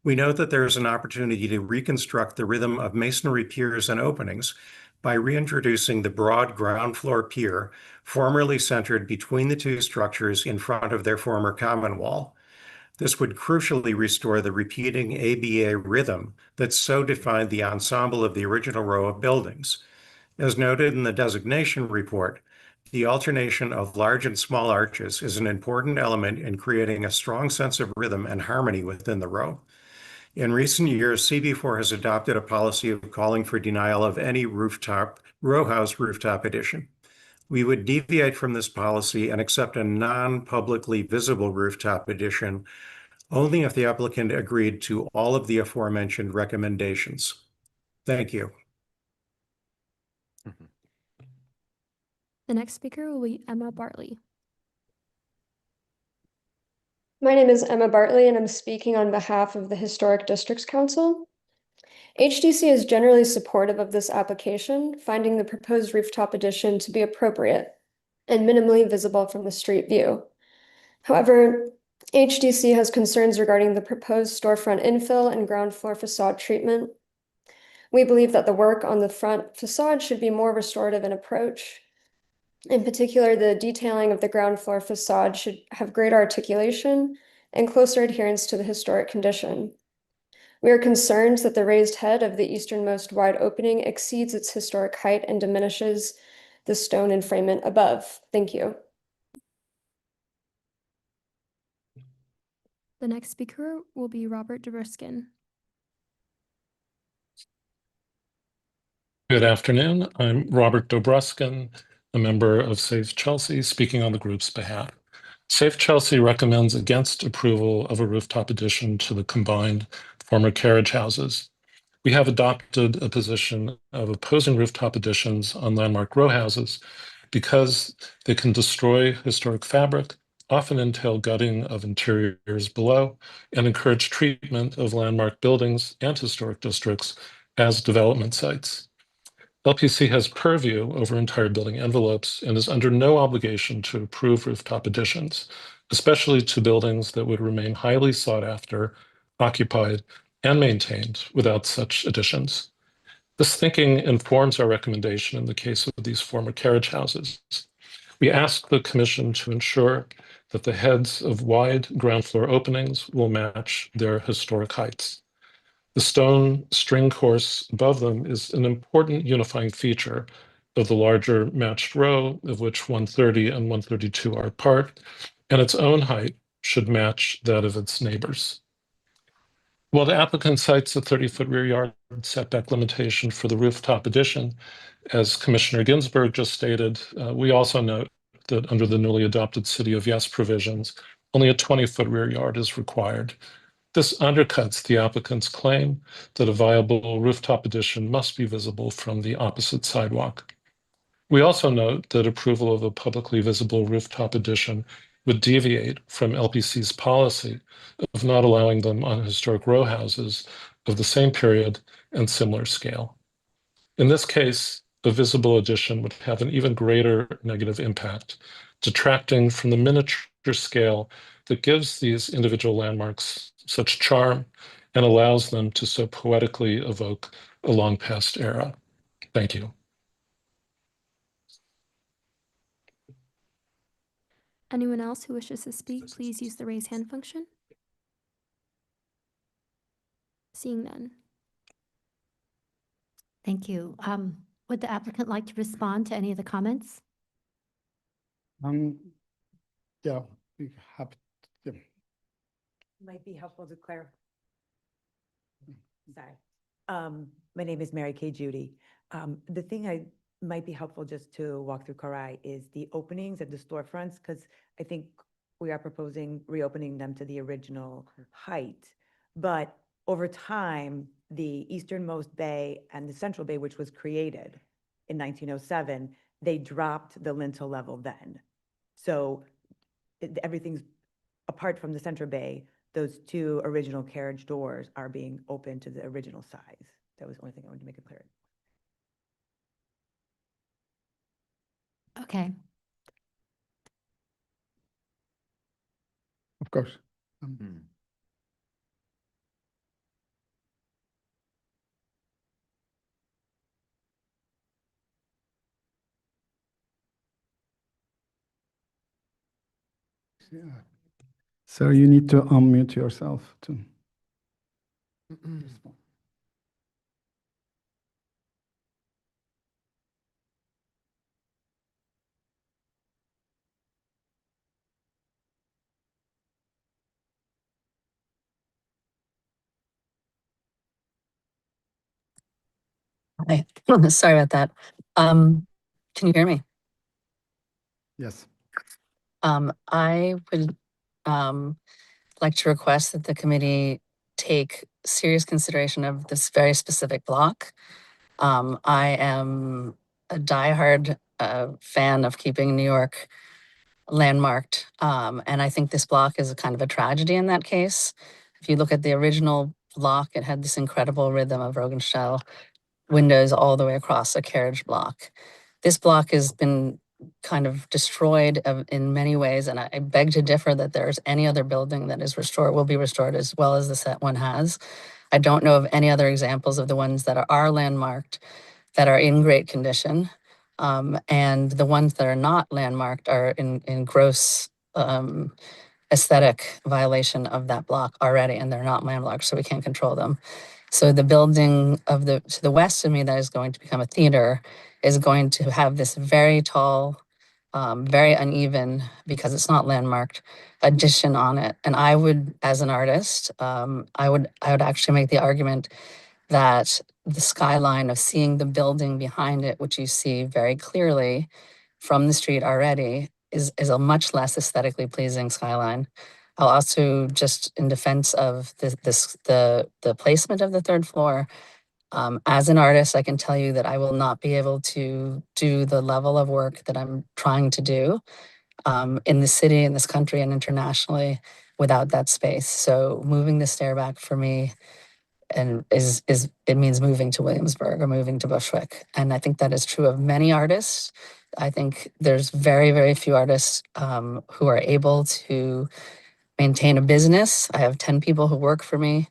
We note that there is an opportunity to reconstruct the rhythm of masonry piers and openings by reintroducing the broad ground floor pier formerly centered between the two structures in front of their former common wall. This would crucially restore the repeating ABA rhythm that so defined the ensemble of the original row of buildings. As noted in the designation report, the alternation of large and small arches is an important element in creating a strong sense of rhythm and harmony within the row. In recent years, CB4 has adopted a policy of calling for denial of any row house rooftop addition. We would deviate from this policy and accept a non-publicly visible rooftop addition only if the applicant agreed to all of the aforementioned recommendations. Thank you. The next speaker will be Emma Bartley. My name is Emma Bartley, and I'm speaking on behalf of the Historic Districts Council. HDC is generally supportive of this application, finding the proposed rooftop addition to be appropriate and minimally visible from the street view. However, HDC has concerns regarding the proposed storefront infill and ground floor facade treatment. We believe that the work on the front facade should be more restorative in approach. In particular, the detailing of the ground floor facade should have greater articulation and closer adherence to the historic condition. We are concerned that the raised head of the easternmost wide opening exceeds its historic height and diminishes the stone enframement above. Thank you. The next speaker will be Robert Dobryskin. Good afternoon. I'm Robert Dobryskin, a member of Safe Chelsea, speaking on the group's behalf. Safe Chelsea recommends against approval of a rooftop addition to the combined former carriage houses. We have adopted a position of opposing rooftop additions on landmark row houses because they can destroy historic fabric, often entail gutting of interiors below, and encourage treatment of landmark buildings and historic districts as development sites. LPC has purview over entire building envelopes and is under no obligation to approve rooftop additions, especially to buildings that would remain highly sought after, occupied, and maintained without such additions. This thinking informs our recommendation in the case of these former carriage houses. We ask the Commission to ensure that the heads of wide ground floor openings will match their historic heights. The stone string course above them is an important unifying feature of the larger matched row, of which 130 and 132 are part, and its own height should match that of its neighbors. While the applicant cites a 30-foot rear yard setback limitation for the rooftop addition, as Commissioner Ginsburg just stated, we also note that under the newly adopted City of Yes provisions, only a 20-foot rear yard is required. This undercuts the applicant's claim that a viable rooftop addition must be visible from the opposite sidewalk. We also note that approval of a publicly visible rooftop addition would deviate from LPC's policy of not allowing them on historic row houses of the same period and similar scale. In this case, a visible addition would have an even greater negative impact, detracting from the miniature scale that gives these individual landmarks such charm and allows them to so poetically evoke a long past era. Thank you. Anyone else who wishes to speak, please use the raise hand function. Seeing none. Thank you. Would the applicant like to respond to any of the comments? Yeah, we have, yeah. Might be helpful to clarify. Sorry. My name is Mary Kay Judy. The thing I might be helpful just to walk through, Karai, is the openings of the storefronts, because I think we are proposing reopening them to the original height. But over time, the easternmost bay and the central bay, which was created in 1907, they dropped the lintel level then. So everything's apart from the center bay. Those two original carriage doors are being opened to the original size. That was the only thing I wanted to make it clear. Okay. Of course. Yeah. So you need to unmute yourself too. Hi. Sorry about that. Can you hear me? Yes. I would like to request that the committee take serious consideration of this very specific block. I am a diehard fan of keeping New York landmarked, and I think this block is a kind of a tragedy in that case. If you look at the original block, it had this incredible rhythm of Rogenstell windows all the way across a carriage block. This block has been kind of destroyed in many ways, and I beg to differ that there's any other building that is restored, will be restored as well as the set one has. I don't know of any other examples of the ones that are landmarked that are in great condition. And the ones that are not landmarked are in gross aesthetic violation of that block already, and they're not landmarked, so we can't control them. So the building of to the west of me that is going to become a theater is going to have this very tall, very uneven, because it's not landmarked, addition on it. And I would, as an artist, I would actually make the argument that the skyline of seeing the building behind it, which you see very clearly from the street already, is a much less aesthetically pleasing skyline. I'll also, just in defense of the placement of the third floor, as an artist, I can tell you that I will not be able to do the level of work that I'm trying to do in the city, in this country, and internationally without that space. So moving the stair back for me and it means moving to Williamsburg or moving to Bushwick. And I think that is true of many artists. I think there's very, very few artists who are able to maintain a business. I have 10 people who work for me.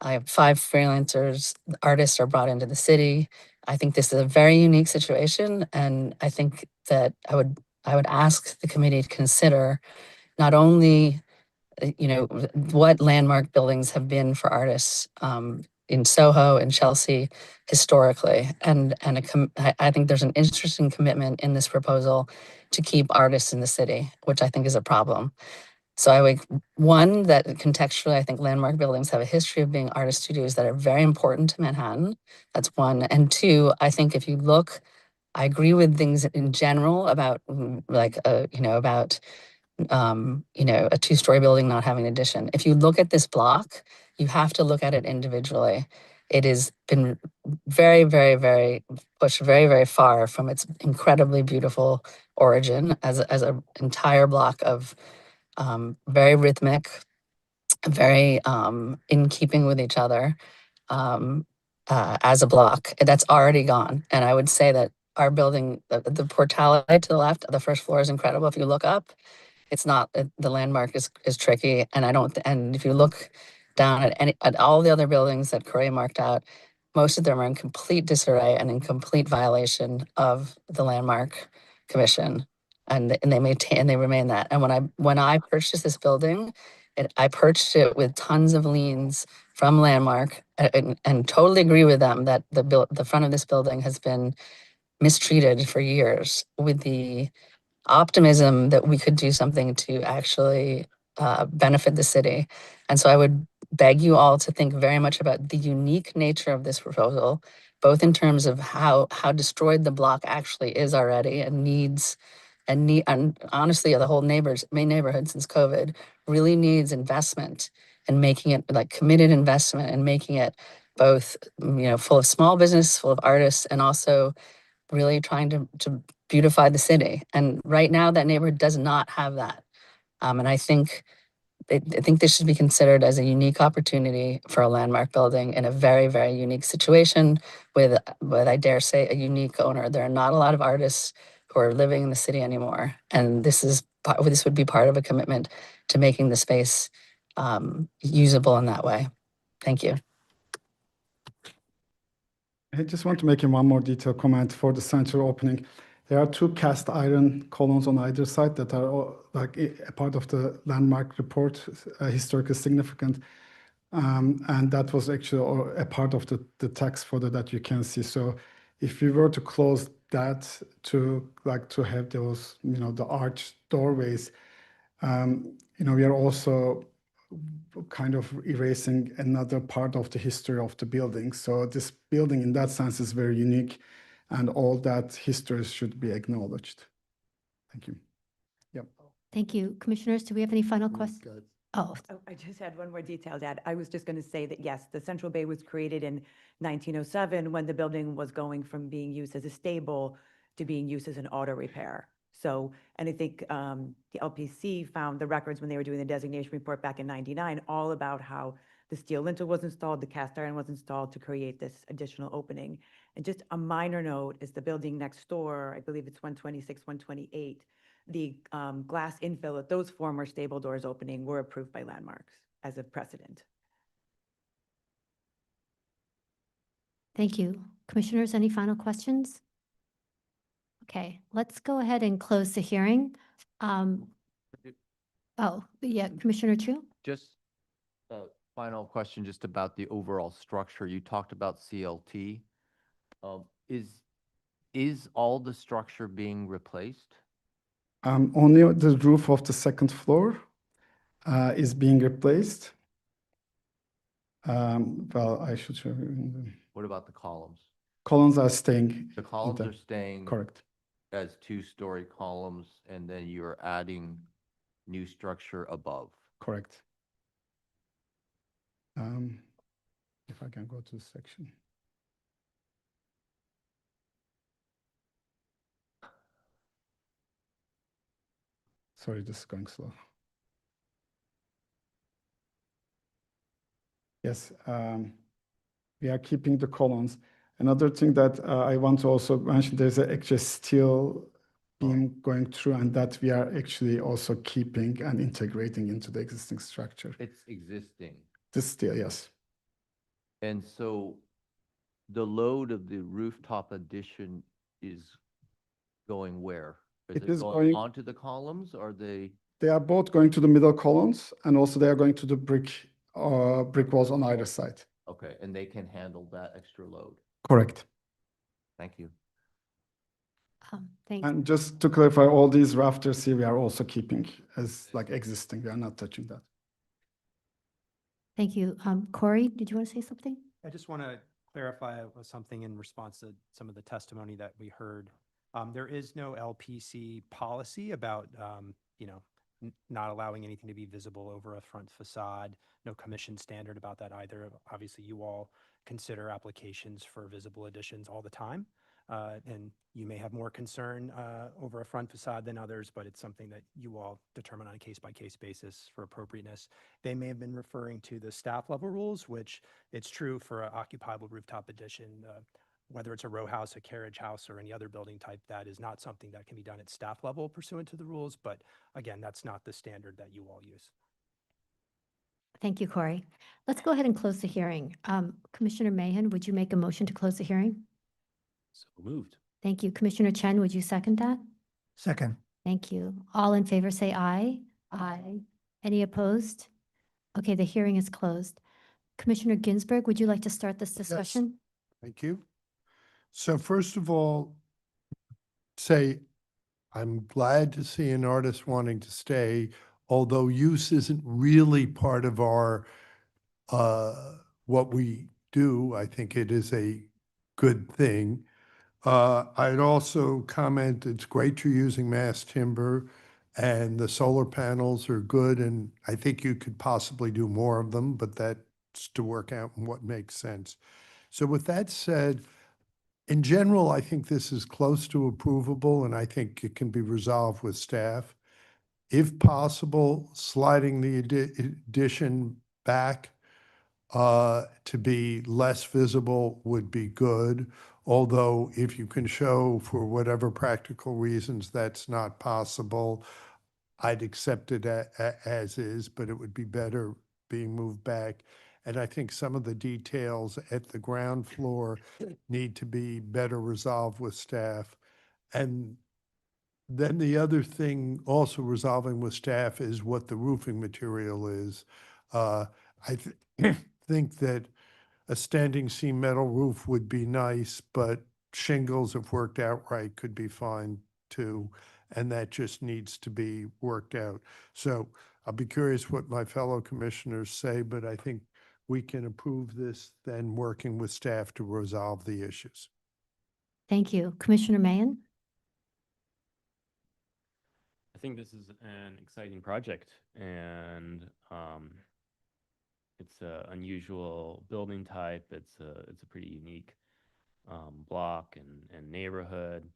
I have 5 freelancers. Artists are brought into the city. I think this is a very unique situation. And I think that I would ask the committee to consider not only what landmark buildings have been for artists in Soho and Chelsea historically. And I think there's an interesting commitment in this proposal to keep artists in the city, which I think is a problem. So I would, one, that contextually, I think landmark buildings have a history of being art studios that are very important to Manhattan. That's one. And two, I think if you look, I agree with things in general about about a 2-story building not having an addition. If you look at this block, you have to look at it individually. It has been very, very, very pushed very, very far from its incredibly beautiful origin as an entire block of very rhythmic, very in keeping with each other as a block. That's already gone. And I would say that our building, the portale to the left, the first floor is incredible. If you look up, it's not, the landmark is tricky. And and if you look down at all the other buildings that Corey marked out, most of them are in complete disarray and in complete violation of the Landmark Commission. And they maintain, and they remain that. And when I purchased this building, I purchased it with tons of liens from Landmark and totally agree with them that the front of this building has been mistreated for years with the optimism that we could do something to actually benefit the city. And so I would beg you all to think very much about the unique nature of this proposal, both in terms of how destroyed the block actually is already and honestly, the whole main neighborhood since COVID really needs investment and making it like committed investment and making it both, full of small business, full of artists, and also really trying to beautify the city. And right now that neighborhood does not have that. And I think this should be considered as a unique opportunity for a landmark building in a very, very unique situation with I dare say, a unique owner. There are not a lot of artists who are living in the city anymore. And this would be part of a commitment to making the space usable in that way. Thank you. I just want to make one more detailed comment for the center opening. There are two cast iron columns on either side that are a part of the landmark report, historically significant. And that was actually a part of the text photo that you can see. So if we were to close that to have those, the arched doorways, we are also kind of erasing another part of the history of the building. So this building in that sense is very unique, and all that history should be acknowledged. Thank you. Yep. Thank you. Commissioners, do we have any final questions? Oh, I just had one more detail to add. I was just going to say that, yes, the Central Bay was created in 1907 when the building was going from being used as a stable to being used as an auto repair. So, and I think the LPC found the records when they were doing the designation report back in 99, all about how the steel lintel was installed, the cast iron was installed to create this additional opening. And just a minor note is the building next door, I believe it's 126, 128, the glass infill at those former stable doors opening were approved by landmarks as a precedent. thank you. Commissioners, any final questions? Okay, let's go ahead and close the hearing. Oh, yeah, Commissioner Chu? Just a final question just about the overall structure. You talked about CLT. Is all the structure being replaced? Only the roof of the second floor is being replaced. Well, I should show you. What about the columns? Columns are staying. The columns are staying. Correct. As two-story columns, and then you're adding new structure above. Correct. If I can go to the section. Sorry, this is going slow. Yes, we are keeping the columns. Another thing that I want to also mention, there's actually steel beam going through, and that we are actually also keeping and integrating into the existing structure. It's existing. This steel, yes. And so the load of the rooftop addition is going where? Is it going onto the columns, or they are both going to the middle columns, and also they are going to the brick walls on either side. Okay, and they can handle that extra load? Correct. Thank you. Thanks. And just to clarify, all these rafters here, we are also keeping as existing. We are not touching that. Thank you. Corey, did you want to say something? I just want to clarify something in response to some of the testimony that we heard. There is no LPC policy about, not allowing anything to be visible over a front facade. No commission standard about that either. Obviously, you all consider applications for visible additions all the time. And you may have more concern over a front facade than others, but it's something that you all determine on a case-by-case basis for appropriateness. They may have been referring to the staff level rules, which it's true for an occupiable rooftop addition. Whether it's a row house, a carriage house, or any other building type, that is not something that can be done at staff level pursuant to the rules. But again, that's not the standard that you all use. Thank you, Corey. Let's go ahead and close the hearing. Commissioner Mahan, would you make a motion to close the hearing? So moved. Thank you. Commissioner Chen, would you second that? Second. Thank you. All in favor say aye. Aye. Any opposed? Okay, the hearing is closed. Commissioner Ginsburg, would you like to start this discussion? Thank you. So first of all, I'm glad to see an artist wanting to stay, although use isn't really part of our, what we do. I think it is a good thing. I'd also comment, it's great you're using mass timber and the solar panels are good, and I think you could possibly do more of them, but that's to work out what makes sense. So with that said, in general, I think this is close to approvable, and I think it can be resolved with staff. If possible, sliding the addition back to be less visible would be good. Although if you can show for whatever practical reasons that's not possible, I'd accept it as is, but it would be better being moved back. And I think some of the details at the ground floor need to be better resolved with staff. And then the other thing also resolving with staff is what the roofing material is. I think that a standing seam metal roof would be nice, but shingles, if worked out right, could be fine too. And that just needs to be worked out. So I'll be curious what my fellow commissioners say, but I think we can approve this, then working with staff to resolve the issues. Thank you. Commissioner Mayen? I think this is an exciting project, and it's an unusual building type. It's a pretty unique block and neighborhood.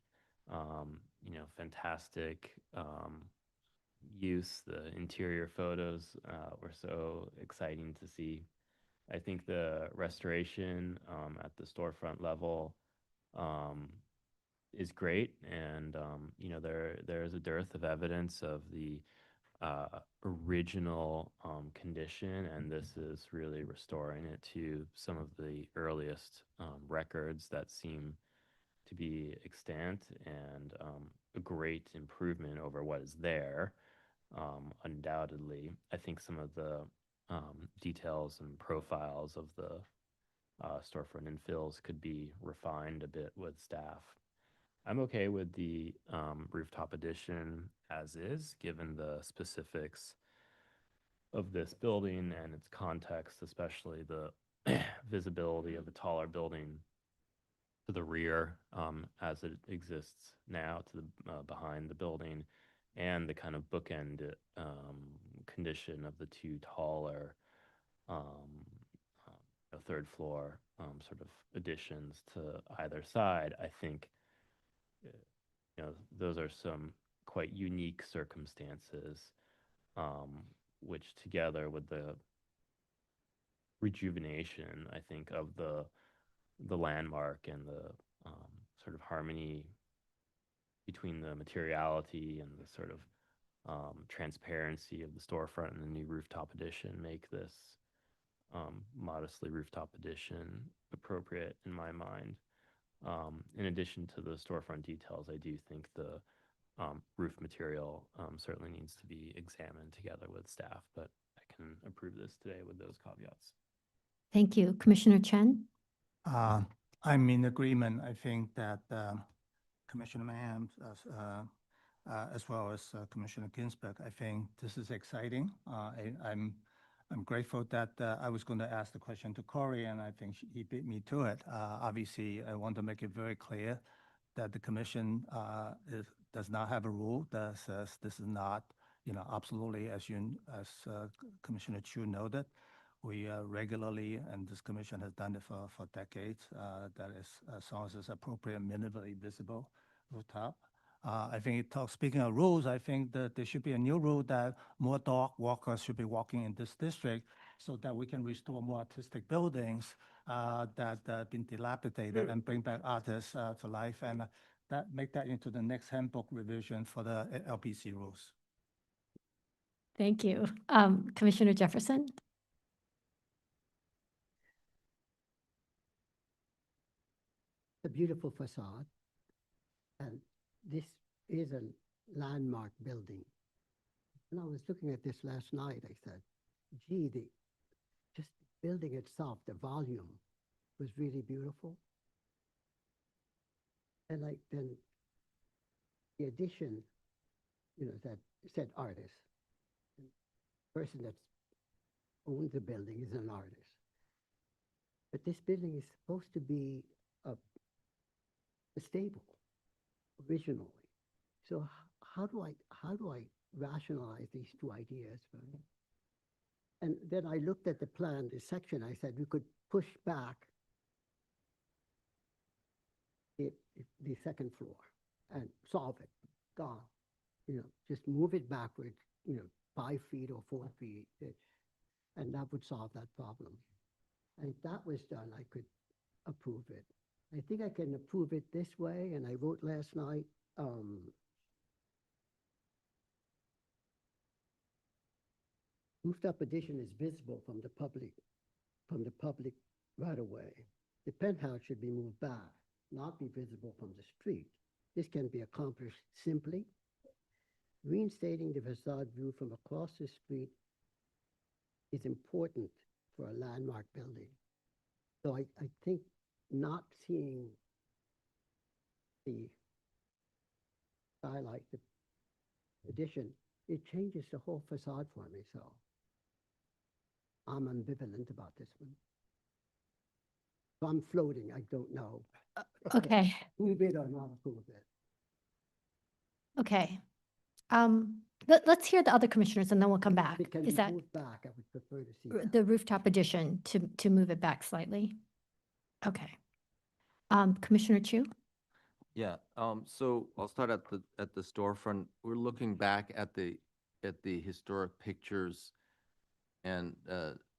Fantastic use. The interior photos were so exciting to see. I think the restoration at the storefront level is great, and there is a dearth of evidence of the original condition, and this is really restoring it to some of the earliest records that seem to be extant, and a great improvement over what is there. Undoubtedly, I think some of the details and profiles of the storefront infills could be refined a bit with staff. I'm okay with the rooftop addition as is, given the specifics of this building and its context, especially the visibility of a taller building to the rear as it exists now, to the behind the building, and the kind of bookend condition of the two taller third floor sort of additions to either side. I think those are some quite unique circumstances, which together with the rejuvenation, I think, of the landmark and the sort of harmony between the materiality and the sort of transparency of the storefront and the new rooftop addition make this modestly rooftop addition appropriate in my mind. In addition to the storefront details, I do think the roof material certainly needs to be examined together with staff, but I can approve this today with those caveats. Thank you. Commissioner Chen? I'm in agreement. I think that Commissioner Mann, as well as Commissioner Ginsburg, I think this is exciting. I'm grateful that I was going to ask the question to Corey, and I think he beat me to it. Obviously, I want to make it very clear that the commission does not have a rule that says this is not, absolutely, as Commissioner Chu noted. We regularly, and this commission has done it for decades, that is, as long as it's appropriate, minimally visible rooftop. I think speaking of rules, I think that there should be a new rule that more dog walkers should be walking in this district so that we can restore more artistic buildings that have been dilapidated and bring back artists to life, and make that into the next handbook revision for the LPC rules. Thank you. Commissioner Jefferson? A beautiful facade. And this is a landmark building. And I was looking at this last night. I said, gee, just the building itself, the volume was really beautiful. And then the addition, that said artist. The person that's owned the building is an artist. But this building is supposed to be a stable originally. So how do I rationalize these two ideas? Right? And then I looked at the plan, the section. I said we could push back the second floor and solve it. Gone. Just move it backwards. 5 feet or 4 feet, and that would solve that problem. And if that was done, I could approve it. I think I can approve it this way, and I wrote last night, rooftop addition is visible from the public right away. The penthouse should be moved back, not be visible from the street. This can be accomplished simply. Reinstating the facade view from across the street is important for a landmark building. So I think not seeing the skylight, the addition, it changes the whole facade for me. So I'm ambivalent about this one. So I'm floating. I don't know. Okay, Move it or not approve it. okay. Let's hear the other commissioners and then we'll come back. If it can Is be that moved back, I would prefer to see that. the rooftop addition to move it back slightly? Okay. Commissioner Chu? Yeah, so I'll start at the storefront. We're looking back at the historic pictures, and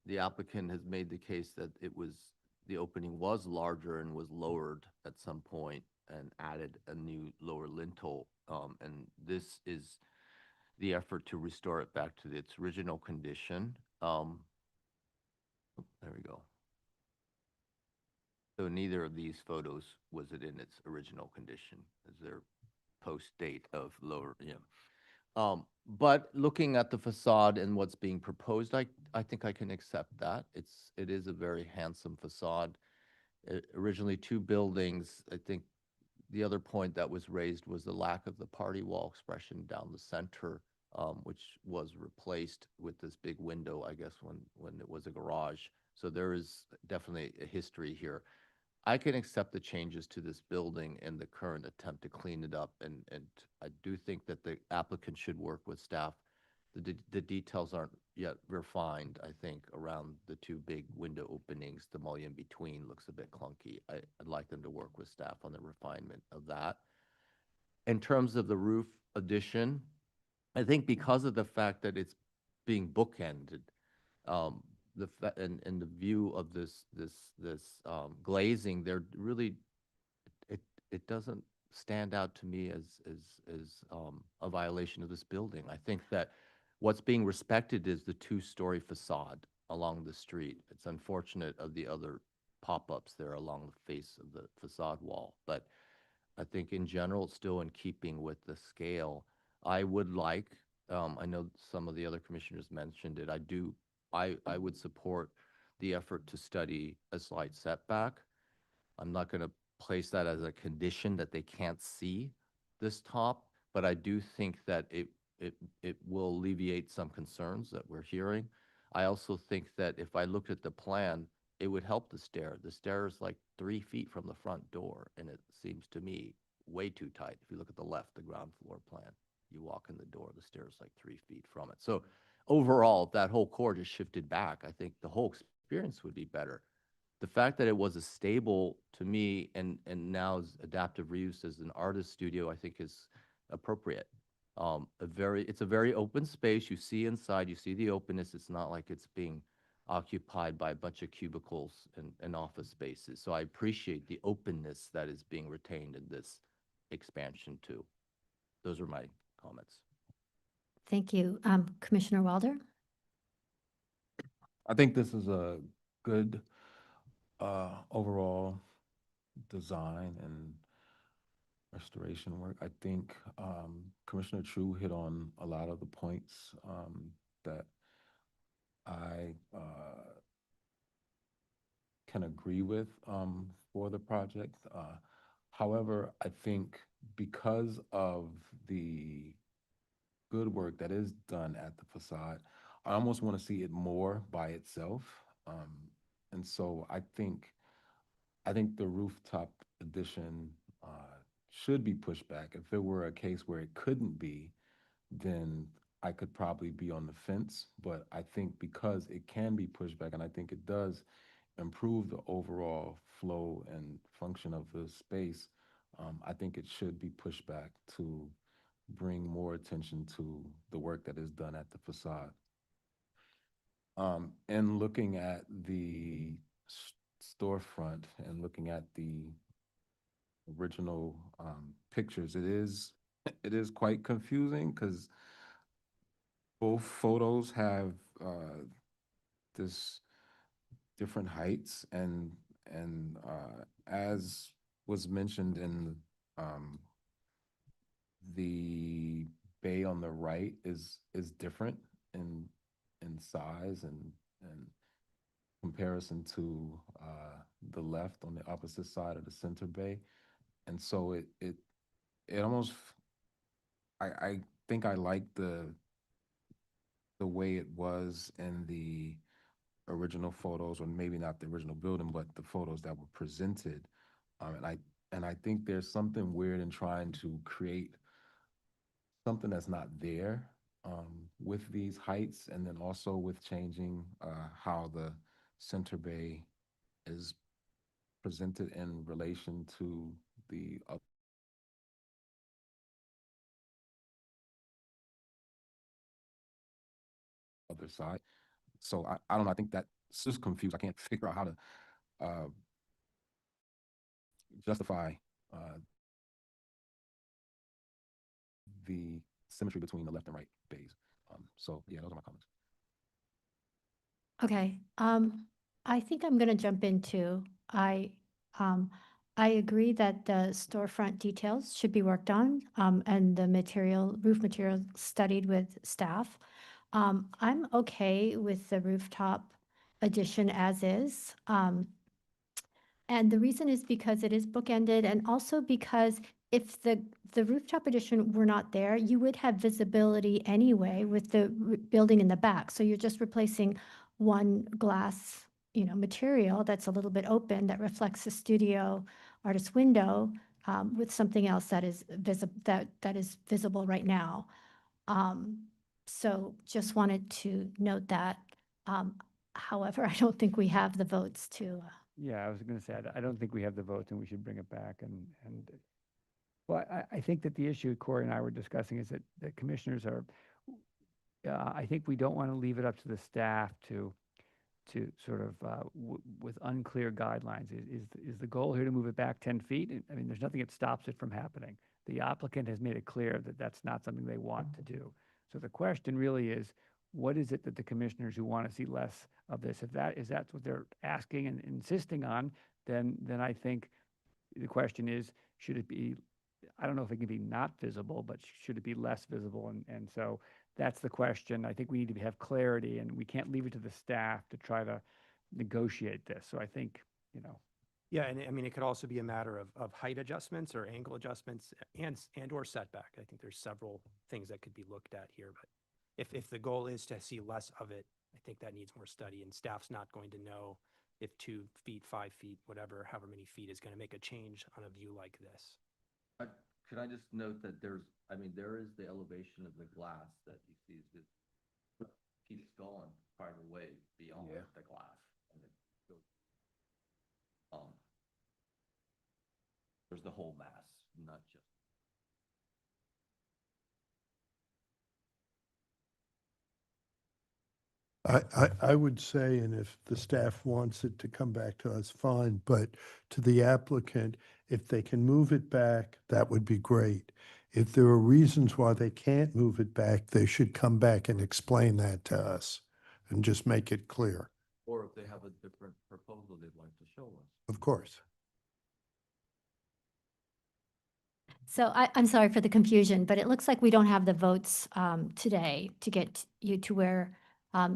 the applicant has made the case that the opening was larger and was lowered at some point and added a new lower lintel. And this is the effort to restore it back to its original condition. There we go. So neither of these photos was it in its original condition, as their post date of lower, but looking at the facade and what's being proposed, I think I can accept that. It is a very handsome facade. Originally 2 buildings. I think the other point that was raised was the lack of the party wall expression down the center, which was replaced with this big window, I guess, when it was a garage. So there is definitely a history here. I can accept the changes to this building and the current attempt to clean it up, and I do think that the applicant should work with staff. The details aren't yet refined, I think, around the 2 big window openings. The mullion between looks a bit clunky. I'd like them to work with staff on the refinement of that. In terms of the roof addition, I think because of the fact that it's being bookended, and the view of this glazing, there really it doesn't stand out to me as a violation of this building. I think that what's being respected is the 2-story facade along the street. It's unfortunate of the other pop-ups there along the face of the facade wall, but I think in general it's still in keeping with the scale. I would like, I know some of the other commissioners mentioned it, I would support the effort to study a slight setback. I'm not going to place that as a condition that they can't see this top, but I do think that it will alleviate some concerns that we're hearing. I also think that if I looked at the plan, it would help the stair. The stair is like 3 feet from the front door, and it seems to me way too tight. If you look at the left, the ground floor plan, you walk in the door, the stair is like 3 feet from it. So overall, if that whole core just shifted back, I think the whole experience would be better. The fact that it was a stable, to me, and now is adaptive reuse as an artist studio, I think is appropriate. It's a very open space. You see inside, you see the openness. It's not like it's being occupied by a bunch of cubicles and office spaces. So I appreciate the openness that is being retained in this expansion too. Those are my comments. Thank you. Commissioner Wilder? I think this is a good overall design and restoration work. I think Commissioner Chu hit on a lot of the points that I can agree with for the project. However, I think because of the good work that is done at the facade, I almost want to see it more by itself. And so I think the rooftop addition should be pushed back. If it were a case where it couldn't be, then I could probably be on the fence. But I think because it can be pushed back, and I think it does improve the overall flow and function of the space, I think it should be pushed back to bring more attention to the work that is done at the facade. And looking at the storefront and looking at the original pictures, it is quite confusing because both photos have this different heights, and as was mentioned in the bay on the right is different in size and comparison to the left on the opposite side of the center bay. And so it almost, I think I like the way it was in the original photos, or maybe not the original building, but the photos that were presented. And I think there's something weird in trying to create something that's not there with these heights, and then also with changing how the center bay is presented in relation to the other side. So I don't know, I think that's just confused. I can't figure out how to justify the symmetry between the left and right bays. So yeah, those are my comments. Okay, I think I'm gonna jump into, I agree that the storefront details should be worked on, and the roof material studied with staff. I'm okay with the rooftop addition as is. And the reason is because it is bookended, and also because if the rooftop addition were not there, you would have visibility anyway with the building in the back. So you're just replacing one glass, material that's a little bit open that reflects the studio artist window, with something else that is visible right now. So just wanted to note that. However, I don't think we have the votes to. Yeah, I was going to say, I don't think we have the votes and we should bring it back. Well, I think that the issue Corey and I were discussing is that the commissioners are, I think we don't want to leave it up to the staff to sort of, with unclear guidelines. Is the goal here to move it back 10 feet? I mean, there's nothing that stops it from happening. The applicant has made it clear that that's not something they want to do. So the question really is, what is it that the commissioners who want to see less of this, if that's what they're asking and insisting on, then I think the question is, should it be, I don't know if it can be not visible, but should it be less visible? And so that's the question. I think we need to have clarity, and we can't leave it to the staff to try to negotiate this. So I think, Yeah, and I mean, it could also be a matter of height adjustments or angle adjustments and or setback. I think there's several things that could be looked at here, but if the goal is to see less of it, I think that needs more study, and staff's not going to know if 2 feet, 5 feet, whatever, however many feet is going to make a change on a view like this. Could I just note that there is the elevation of the glass that you see keeps going quite a way beyond the glass. And it goes, there's the whole mass, not just. I would say, and if the staff wants it to come back to us, fine, but to the applicant, if they can move it back, that would be great. If there are reasons why they can't move it back, they should come back and explain that to us and just make it clear. Or if they have a different proposal they'd like to show us. Of course. So I'm sorry for the confusion, but it looks like we don't have the votes today to get you to where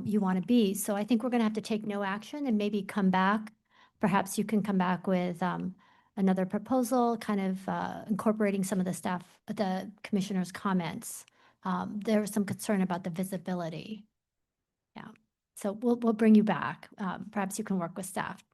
you want to be. So I think we're going to have to take no action and maybe come back. Perhaps you can come back with another proposal, kind of incorporating some of the commissioner's comments. There was some concern about the visibility. Yeah, so we'll bring you back. Perhaps you can work with staff.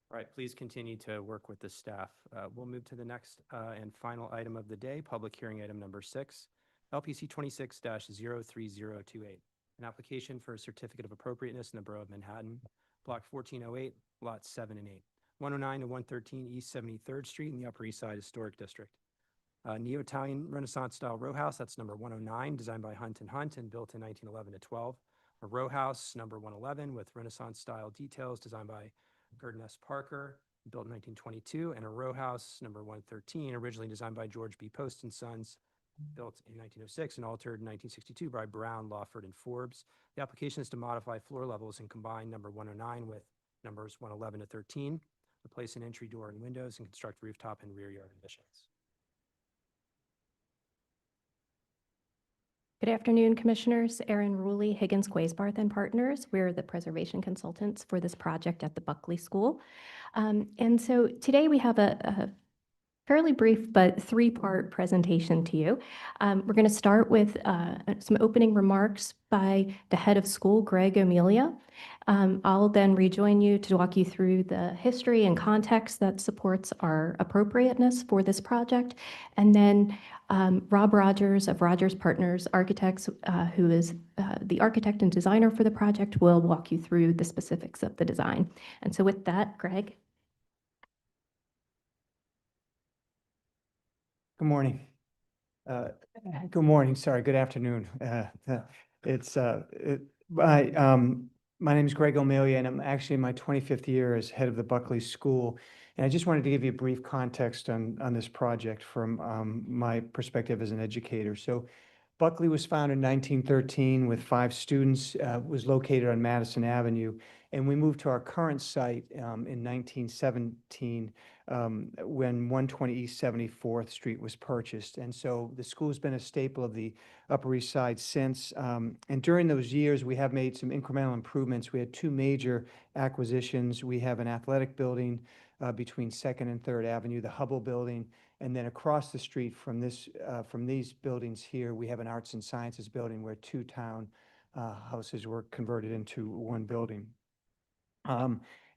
All right, please continue to work with the staff. We'll move to the next and final item of the day, public hearing item number 6, LPC 26-03028, an application for a certificate of appropriateness in the Borough of Manhattan, Block 1408, Lots 7 and 8, 109 to 113 East 73rd Street in the Upper East Side Historic District. Neo-Italian Renaissance style row house, that's number 109, designed by Hunt & Hunt and built in 1911 to 12. A row house, number 111, with Renaissance style details, designed by Gurdon S. Parker, built in 1922, and a row house, number 113, originally designed by George B. Post and Sons, built in 1906 and altered in 1962 by Brown, Lawford, and Forbes. The application is to modify floor levels and combine number 109 with numbers 111 to 13, replace an entry door and windows, and construct rooftop and rear yard additions. Good afternoon, Commissioners. Erin Ruley, Higgins, Quaysbarth and Partners. We're the preservation consultants for this project at the Buckley School. And so today we have a fairly brief but three-part presentation to you. We're going to start with some opening remarks by the head of school, Greg Amelia. I'll then rejoin you to walk you through the history and context that supports our appropriateness for this project. And then Rob Rogers of Rogers Partners Architects, who is the architect and designer for the project, will walk you through the specifics of the design. And so with that, Greg. Good morning. Good morning, sorry, good afternoon. My name is Greg O'Melia, and I'm actually in my 25th year as head of the Buckley School. And I just wanted to give you a brief context on this project from my perspective as an educator. So Buckley was founded in 1913 with 5 students, was located on Madison Avenue. And we moved to our current site in 1917 when 120 East 74th Street was purchased. And so the school's been a staple of the Upper East Side since. And during those years, we have made some incremental improvements. We had 2 major acquisitions. We have an athletic building between 2nd and 3rd Avenue, the Hubble Building. And then across the street from these buildings here, we have an arts and sciences building where 2 town houses were converted into 1 building.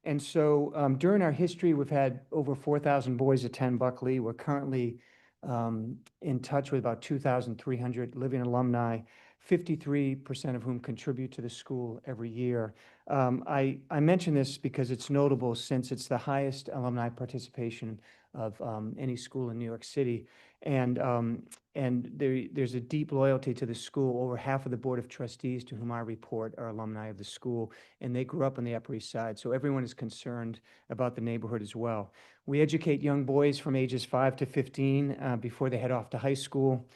And so during our history, we've had over 4,000 boys attend Buckley. We're currently in touch with about 2,300 living alumni, 53% of whom contribute to the school every year. I mention this because it's notable since it's the highest alumni participation of any school in New York City. And there's a deep loyalty to the school. Over half of the Board of Trustees to whom I report are alumni of the school, and they grew up on the Upper East Side, so everyone is concerned about the neighborhood as well. We educate young boys from ages 5 to 15 before they head off to high school.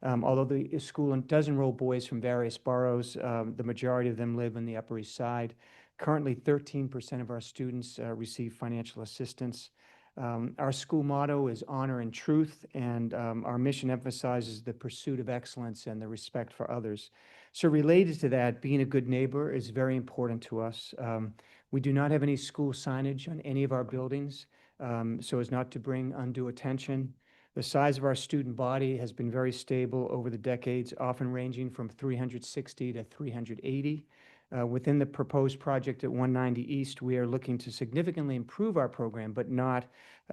Although the school does enroll boys from various boroughs, the majority of them live on the Upper East Side. Currently, 13% of our students receive financial assistance. Our school motto is honor and truth, and our mission emphasizes the pursuit of excellence and the respect for others. So related to that, being a good neighbor is very important to us. We do not have any school signage on any of our buildings, so as not to bring undue attention. The size of our student body has been very stable over the decades, often ranging from 360 to 380. Within the proposed project at 190 East, we are looking to significantly improve our program, but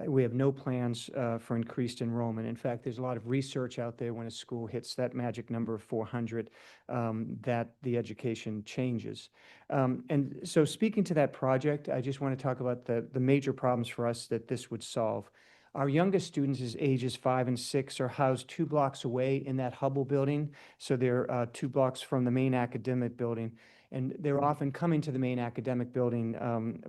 we have no plans for increased enrollment. In fact, there's a lot of research out there when a school hits that magic number of 400 that the education changes. And so speaking to that project, I just want to talk about the major problems for us that this would solve. Our youngest students, ages 5 and 6, are housed 2 blocks away in that Hubble building. So they're 2 blocks from the main academic building. And they're often coming to the main academic building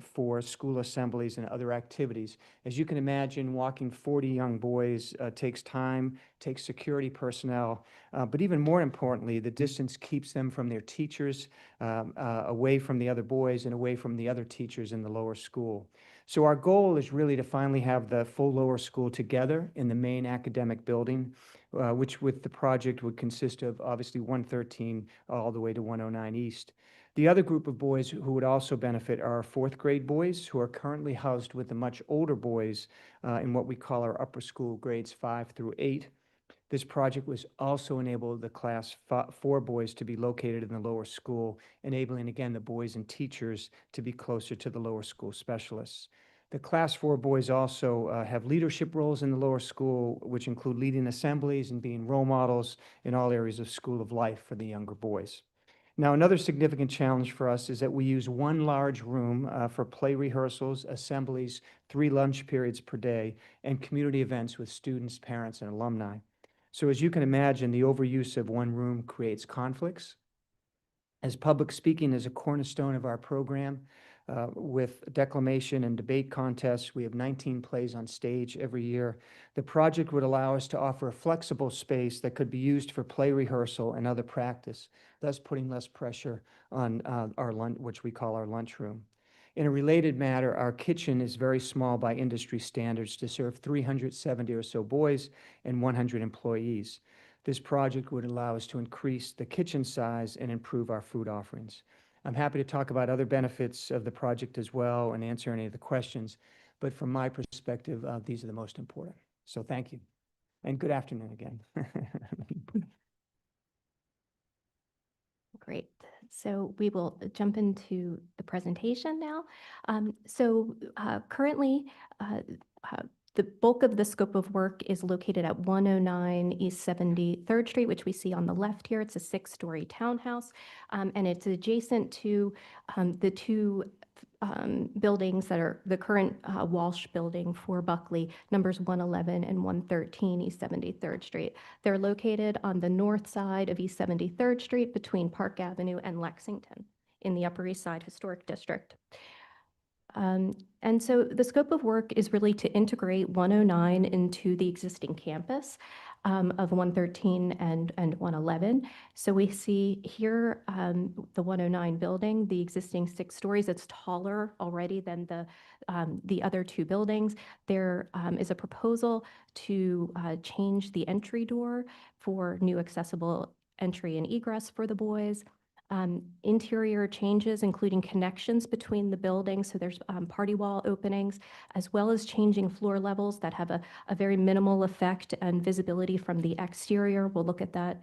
for school assemblies and other activities. As you can imagine, walking 40 young boys takes time, takes security personnel, but even more importantly, the distance keeps them from their teachers, away from the other boys, and away from the other teachers in the lower school. So our goal is really to finally have the full lower school together in the main academic building. which with the project would consist of obviously 113 all the way to 109 East. The other group of boys who would also benefit are our fourth grade boys who are currently housed with the much older boys in what we call our upper school grades 5 through 8. This project was also enabled the class 4 boys to be located in the lower school, enabling again the boys and teachers to be closer to the lower school specialists. The class 4 boys also have leadership roles in the lower school, which include leading assemblies and being role models in all areas of school of life for the younger boys. Now, another significant challenge for us is that we use one large room for play rehearsals, assemblies, 3 lunch periods per day, and community events with students, parents, and alumni. So as you can imagine, the overuse of one room creates conflicts. As public speaking is a cornerstone of our program, with declamation and debate contests, we have 19 plays on stage every year. The project would allow us to offer a flexible space that could be used for play rehearsal and other practice, thus putting less pressure on our lunch, which we call our lunchroom. In a related matter, our kitchen is very small by industry standards to serve 370 or so boys and 100 employees. This project would allow us to increase the kitchen size and improve our food offerings. I'm happy to talk about other benefits of the project as well and answer any of the questions, but from my perspective, these are the most important. So thank you, and good afternoon again. Great. So we will jump into the presentation now. Currently, the bulk of the scope of work is located at 109 East 73rd Street, which we see on the left here. It's a 6-story townhouse, and it's adjacent to the 2 buildings that are the current Walsh building for Buckley, numbers 111 and 113 East 73rd Street. They're located on the north side of East 73rd Street between Park Avenue and Lexington in the Upper East Side Historic District. And so the scope of work is really to integrate 109 into the existing campus of 113 and 111. So we see here the 109 building, the existing 6 stories. It's taller already than the other 2 buildings. There is a proposal to change the entry door for new accessible entry and egress for the boys. Interior changes, including connections between the buildings. So there's party wall openings, as well as changing floor levels that have a very minimal effect and visibility from the exterior. We'll look at that.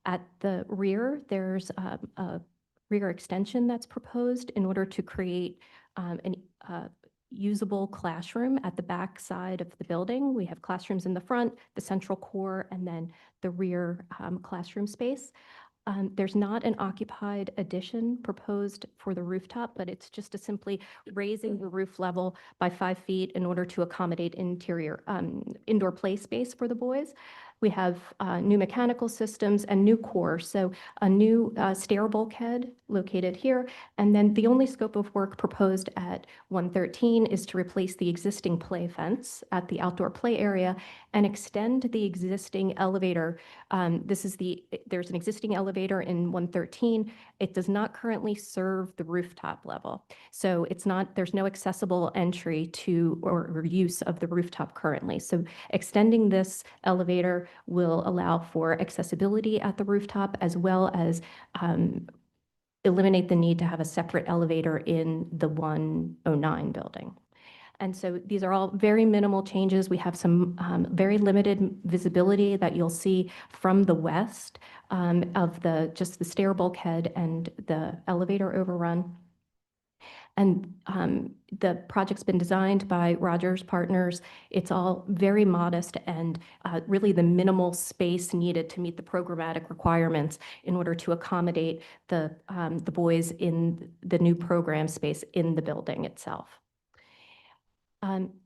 At the rear, there's a rear extension that's proposed in order to create a usable classroom at the back side of the building. We have classrooms in the front, the central core, and then the rear classroom space. There's not an occupied addition proposed for the rooftop, but it's just simply raising the roof level by 5 feet in order to accommodate indoor play space for the boys. We have new mechanical systems and new core, so a new stair bulkhead located here. And then the only scope of work proposed at 113 is to replace the existing play fence at the outdoor play area and extend the existing elevator. There's an existing elevator in 113. It does not currently serve the rooftop level. So there's no accessible entry to or use of the rooftop currently. So extending this elevator will allow for accessibility at the rooftop, as well as eliminate the need to have a separate elevator in the 109 building. And so these are all very minimal changes. We have some very limited visibility that you'll see from the west of just the stair bulkhead and the elevator overrun. And the project's been designed by Rogers Partners. It's all very modest and really the minimal space needed to meet the programmatic requirements in order to accommodate the boys in the new program space in the building itself.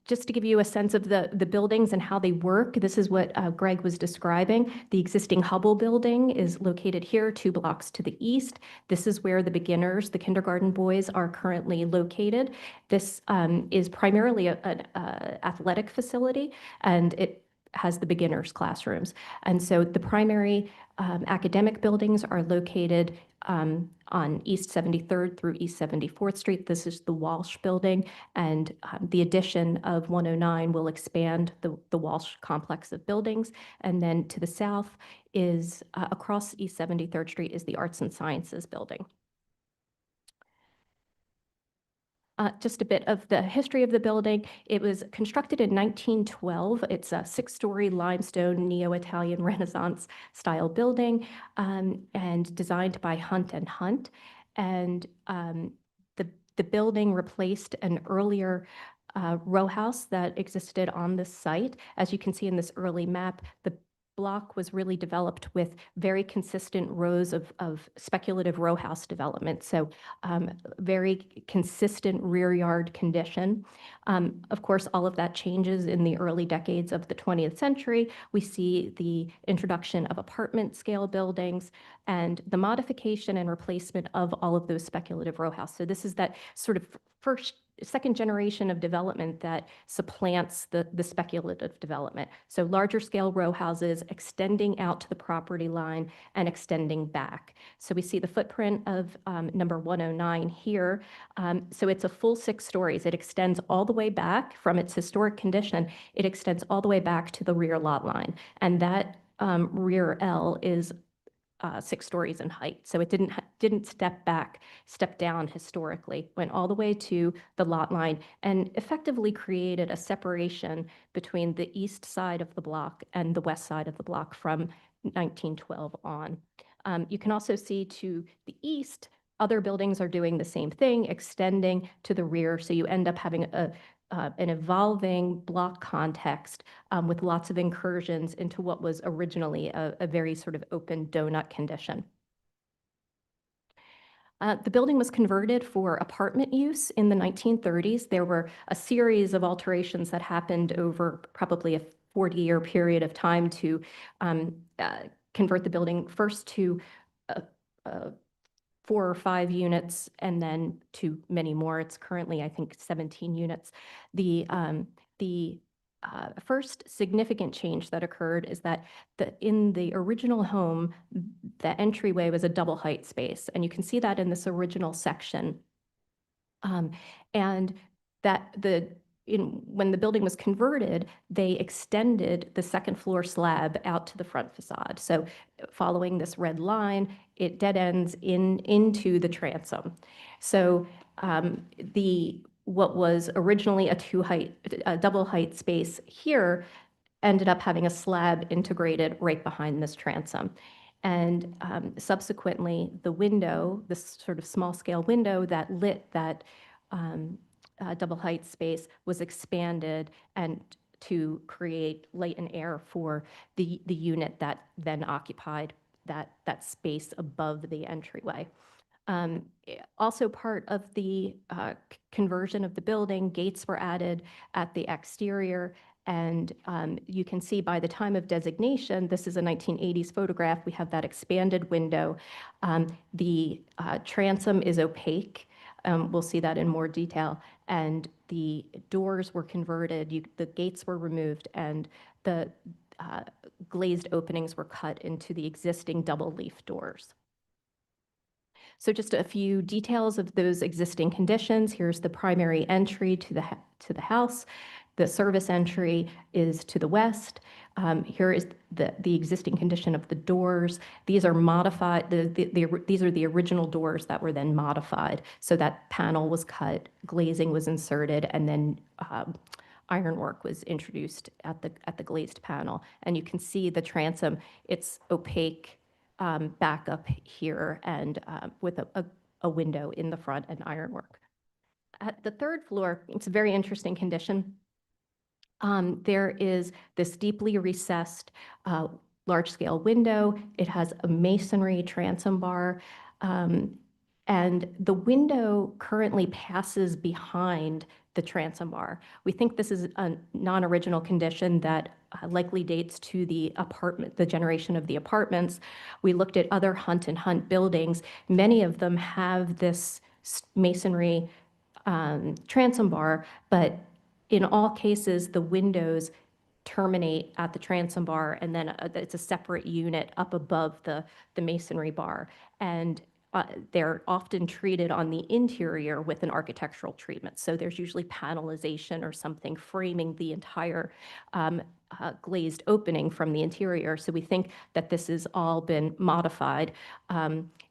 Just to give you a sense of the buildings and how they work, this is what Greg was describing. The existing Hubble building is located here 2 blocks to the east. This is where the beginners, the kindergarten boys, are currently located. This is primarily an athletic facility, and it has the beginners classrooms. And so the primary academic buildings are located on East 73rd through East 74th Street. This is the Walsh building, and the addition of 109 will expand the Walsh complex of buildings. And then to the south is, across East 73rd Street, is the Arts and Sciences building. Just a bit of the history of the building. It was constructed in 1912. It's a 6-story limestone neo-Italian Renaissance style building, and designed by Hunt and Hunt. And the building replaced an earlier row house that existed on this site. As you can see in this early map, the block was really developed with very consistent rows of speculative row house development. So very consistent rear yard condition. Of course, all of that changes in the early decades of the 20th century. We see the introduction of apartment scale buildings and the modification and replacement of all of those speculative row house. So this is that sort of second generation of development that supplants the speculative development. So larger scale row houses extending out to the property line and extending back. So we see the footprint of number 109 here. So it's a full 6 stories. It extends all the way back from its historic condition. It extends all the way back to the rear lot line. And that rear L is 6 stories in height. So it didn't step down historically, went all the way to the lot line and effectively created a separation between the east side of the block and the west side of the block from 1912 on. You can also see to the east, other buildings are doing the same thing, extending to the rear. So you end up having an evolving block context with lots of incursions into what was originally a very sort of open donut condition. The building was converted for apartment use in the 1930s. There were a series of alterations that happened over probably a 40-year period of time to convert the building first to 4 or 5 units, and then to many more. It's currently, I think, 17 units. The first significant change that occurred is that in the original home, the entryway was a double height space, and you can see that in this original section. And that when the building was converted, they extended the second floor slab out to the front facade. So following this red line, it dead ends into the transom. So what was originally a double height space here ended up having a slab integrated right behind this transom. And subsequently, the window, this sort of small scale window that lit that double height space, was expanded and to create light and air for the unit that then occupied that space above the entryway. Also part of the conversion of the building, gates were added at the exterior. And you can see by the time of designation, this is a 1980s photograph, we have that expanded window. The transom is opaque. We'll see that in more detail. And the doors were converted, the gates were removed, and the glazed openings were cut into the existing double leaf doors. So just a few details of those existing conditions. Here's the primary entry to the house. The service entry is to the west. Here is the existing condition of the doors. These are modified. These are the original doors that were then modified. So that panel was cut, glazing was inserted, and then ironwork was introduced at the glazed panel. And you can see the transom. It's opaque back up here, and with a window in the front and ironwork. At the 3rd floor, it's a very interesting condition. There is this deeply recessed large-scale window. It has a masonry transom bar, and the window currently passes behind the transom bar. We think this is a non-original condition that likely dates to the generation of the apartments. We looked at other Hunt and Hunt buildings. Many of them have this masonry transom bar, but in all cases, the windows terminate at the transom bar, and then it's a separate unit up above the masonry bar. And they're often treated on the interior with an architectural treatment. So there's usually panelization or something framing the entire glazed opening from the interior. So we think that this has all been modified,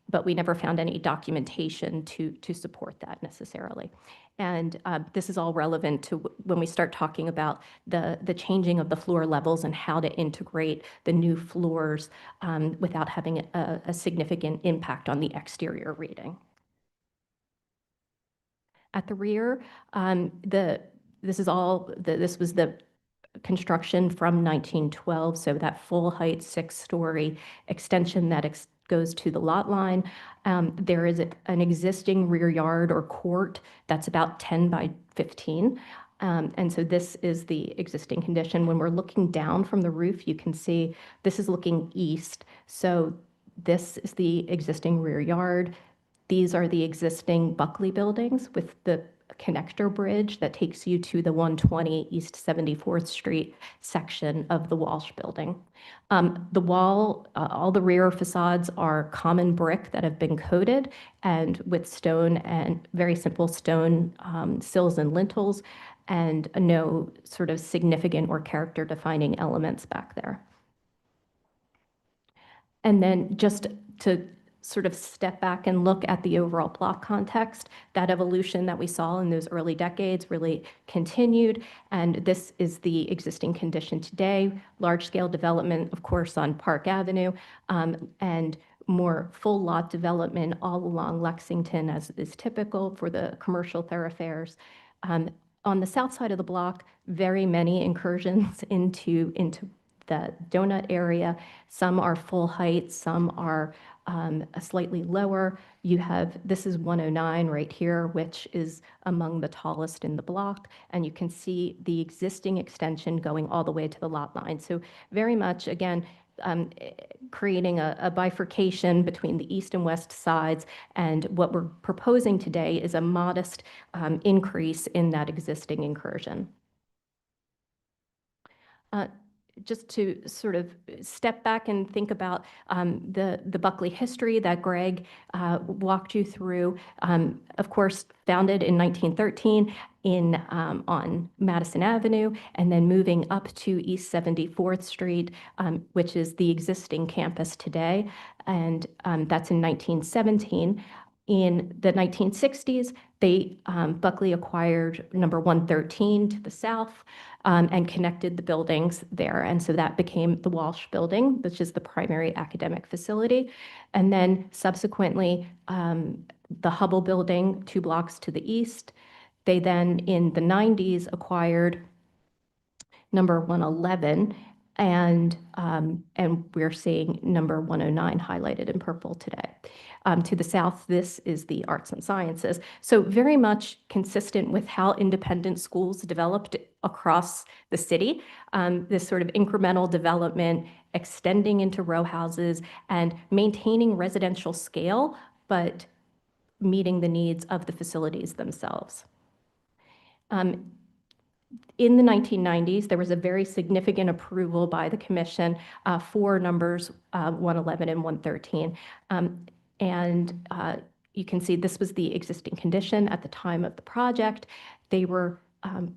but we never found any documentation to support that necessarily. And this is all relevant to when we start talking about the changing of the floor levels and how to integrate the new floors without having a significant impact on the exterior reading. At the rear, this was the construction from 1912, so that full height 6-story extension that goes to the lot line. There is an existing rear yard or court that's about 10 by 15. And so this is the existing condition. When we're looking down from the roof, you can see this is looking east. So this is the existing rear yard. These are the existing Buckley buildings with the connector bridge that takes you to the 120 East 74th Street section of the Walsh building. The wall, all the rear facades are common brick that have been coated and with stone and very simple stone sills and lintels, and no sort of significant or character defining elements back there. And then just to sort of step back and look at the overall block context, that evolution that we saw in those early decades really continued. And this is the existing condition today, large-scale development, of course, on Park Avenue, and more full lot development all along Lexington, as is typical for the commercial thoroughfares. On the south side of the block, very many incursions into the donut area. Some are full height, some are slightly lower. This is 109 right here, which is among the tallest in the block. And you can see the existing extension going all the way to the lot line. So very much, again, creating a bifurcation between the east and west sides. And what we're proposing today is a modest increase in that existing incursion. Just to sort of step back and think about the Buckley history that Greg walked you through. Of course, founded in 1913 on Madison Avenue, and then moving up to East 74th Street, which is the existing campus today, and that's in 1917. In the 1960s, Buckley acquired number 113 to the south and connected the buildings there. And so that became the Walsh Building, which is the primary academic facility. And then subsequently, the Hubble Building, 2 blocks to the east. They then, in the 90s, acquired number 111, and we're seeing number 109 highlighted in purple today. To the south, this is the arts and sciences. So very much consistent with how independent schools developed across the city, this sort of incremental development, extending into row houses and maintaining residential scale, but meeting the needs of the facilities themselves. In the 1990s, there was a very significant approval by the commission for numbers 111 and 113. And you can see this was the existing condition at the time of the project. They were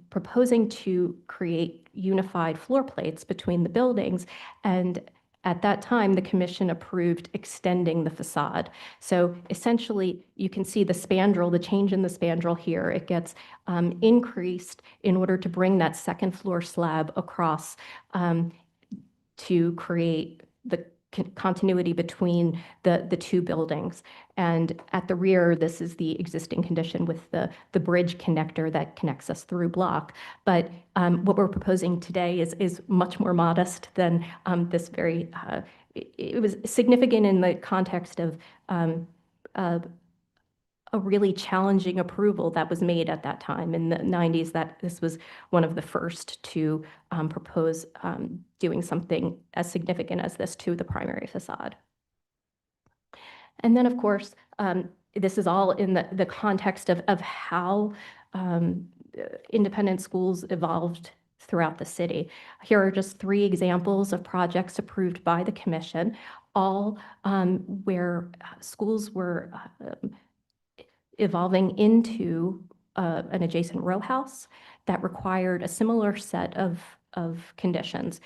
proposing to create unified floor plates between the buildings, and at that time, the commission approved extending the facade. So essentially, you can see the spandrel, the change in the spandrel here. It gets increased in order to bring that second floor slab across to create the continuity between the 2 buildings. And at the rear, this is the existing condition with the bridge connector that connects us through block. But what we're proposing today is much more modest than this very, it was significant in the context of a really challenging approval that was made at that time in the 90s, that this was one of the first to propose doing something as significant as this to the primary facade. And then, of course, this is all in the context of how independent schools evolved throughout the city. Here are just 3 examples of projects approved by the commission, all where schools were evolving into an adjacent row house that required a similar set of conditions,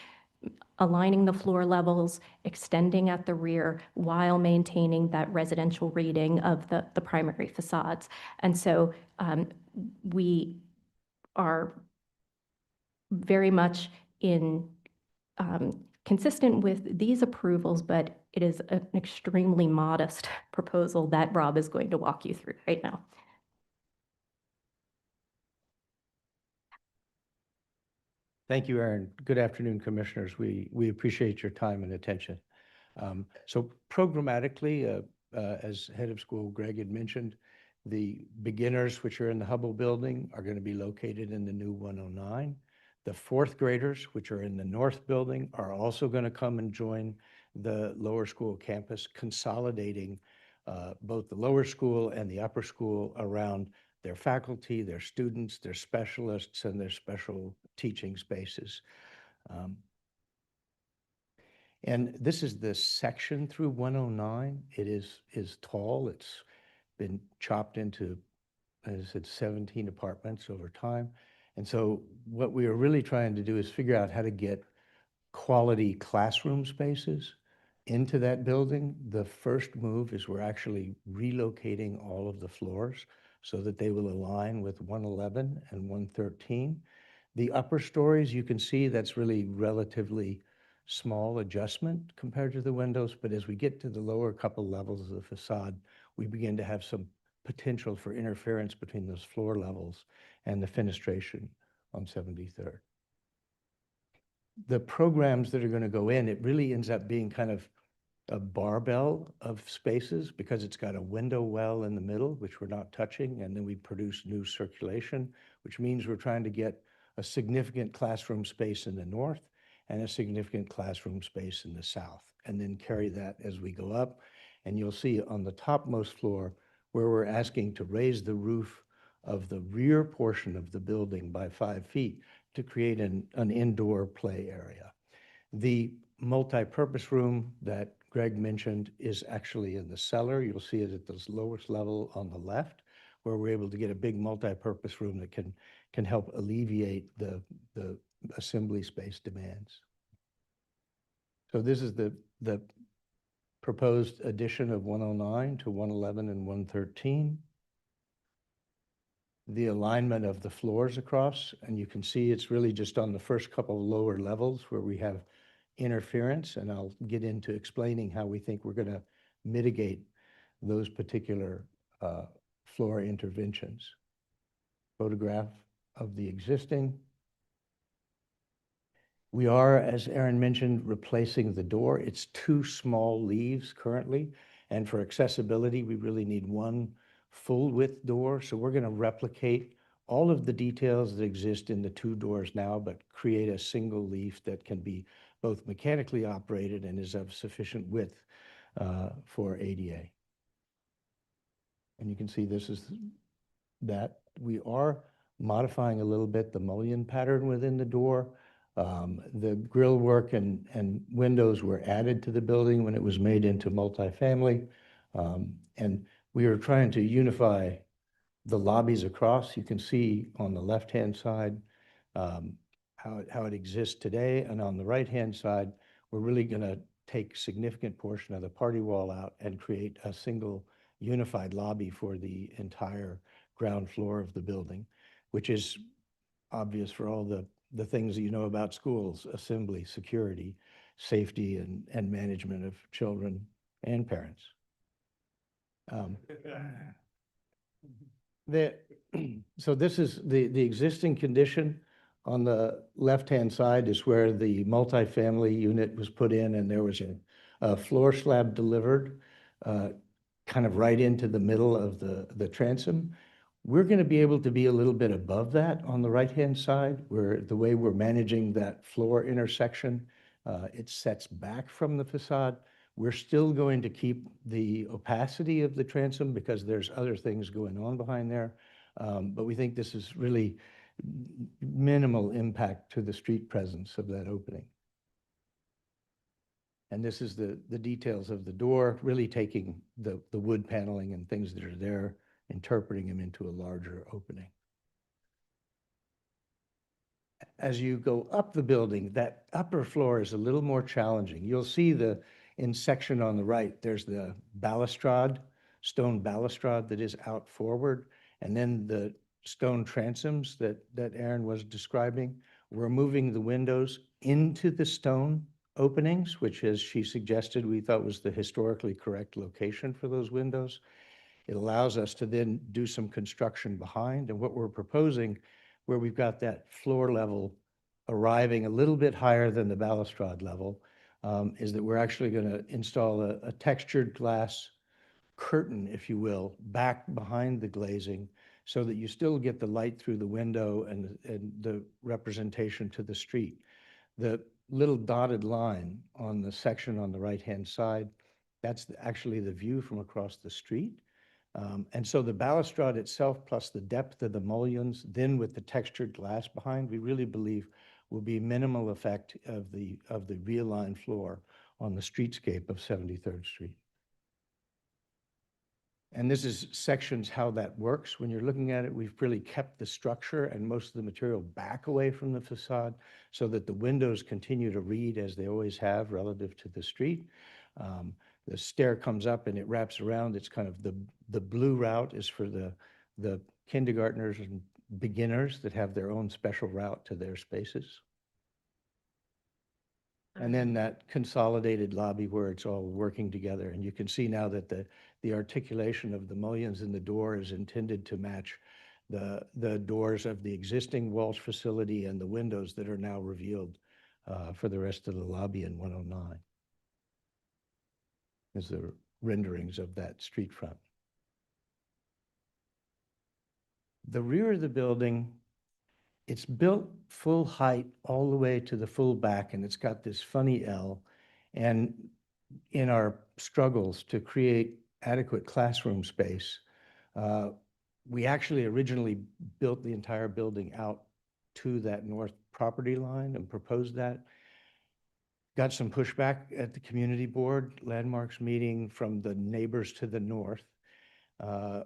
aligning the floor levels, extending at the rear while maintaining that residential rating of the primary facades. And so we are very much in consistent with these approvals, but it is an extremely modest proposal that Rob is going to walk you through right now. Thank you, Aaron. Good afternoon, commissioners. We appreciate your time and attention. So programmatically, as head of school, Greg had mentioned, the beginners, which are in the Hubble building, are going to be located in the new 109. The fourth graders, which are in the north building, are also going to come and join the lower school campus, consolidating both the lower school and the upper school around their faculty, their students, their specialists, and their special teaching spaces. And this is the section through 109. It is tall. It's been chopped into, as I said, 17 apartments over time. And so what we are really trying to do is figure out how to get quality classroom spaces into that building. The first move is we're actually relocating all of the floors so that they will align with 111 and 113. The upper stories, you can see that's really relatively small adjustment compared to the windows, but as we get to the lower couple levels of the facade, we begin to have some potential for interference between those floor levels and the fenestration on 73rd. The programs that are going to go in, it really ends up being kind of a barbell of spaces because it's got a window well in the middle, which we're not touching, and then we produce new circulation, which means we're trying to get a significant classroom space in the north and a significant classroom space in the south, and then carry that as we go up. And you'll see on the topmost floor where we're asking to raise the roof of the rear portion of the building by 5 feet to create an indoor play area. The multi-purpose room that Greg mentioned is actually in the cellar. You'll see it at the lowest level on the left, where we're able to get a big multi-purpose room that can help alleviate the assembly space demands. So this is the proposed addition of 109 to 111 and 113. The alignment of the floors across, and you can see it's really just on the first couple of lower levels where we have interference, and I'll get into explaining how we think we're going to mitigate those particular floor interventions. Photograph of the existing. We are, as Aaron mentioned, replacing the door. It's 2 small leaves currently, and for accessibility, we really need 1 full width door. So we're going to replicate all of the details that exist in the 2 doors now, but create a single leaf that can be both mechanically operated and is of sufficient width for ADA. And you can see this is that. We are modifying a little bit the mullion pattern within the door. The grill work and windows were added to the building when it was made into multifamily. And we are trying to unify the lobbies across. You can see on the left-hand side how it exists today. And on the right-hand side, we're really going to take a significant portion of the party wall out and create a single unified lobby for the entire ground floor of the building, which is obvious for all the things that you know about schools: assembly, security, safety, and management of children and parents. So this is the existing condition. On the left-hand side is where the multifamily unit was put in, and there was a floor slab delivered kind of right into the middle of the transom. We're going to be able to be a little bit above that on the right-hand side, where the way we're managing that floor intersection, it sets back from the facade. We're still going to keep the opacity of the transom because there's other things going on behind there. But we think this is really minimal impact to the street presence of that opening. And this is the details of the door, really taking the wood paneling and things that are there, interpreting them into a larger opening. As you go up the building, that upper floor is a little more challenging. You'll see in section on the right, there's the balustrade, stone balustrade that is out forward, and then the stone transoms that Aaron was describing. We're moving the windows into the stone openings, which, as she suggested, we thought was the historically correct location for those windows. It allows us to then do some construction behind, and what we're proposing, where we've got that floor level arriving a little bit higher than the balustrade level, is that we're actually going to install a textured glass curtain, if you will, back behind the glazing so that you still get the light through the window and the representation to the street. The little dotted line on the section on the right-hand side, that's actually the view from across the street. And so the balustrade itself, plus the depth of the mullions, then with the textured glass behind, we really believe will be minimal effect of the realigned floor on the streetscape of 73rd Street. And this is sections how that works. When you're looking at it, we've really kept the structure and most of the material back away from the facade so that the windows continue to read as they always have relative to the street. The stair comes up and it wraps around. It's kind of the blue route is for the kindergartners and beginners that have their own special route to their spaces. And then that consolidated lobby where it's all working together. And you can see now that the articulation of the mullions in the door is intended to match the doors of the existing Walsh facility and the windows that are now revealed for the rest of the lobby in 109. Is the renderings of that street front. The rear of the building, it's built full height all the way to the full back, and it's got this funny L. And in our struggles to create adequate classroom space, we actually originally built the entire building out to that north property line and proposed that. Got some pushback at the community board landmarks meeting from the neighbors to the north.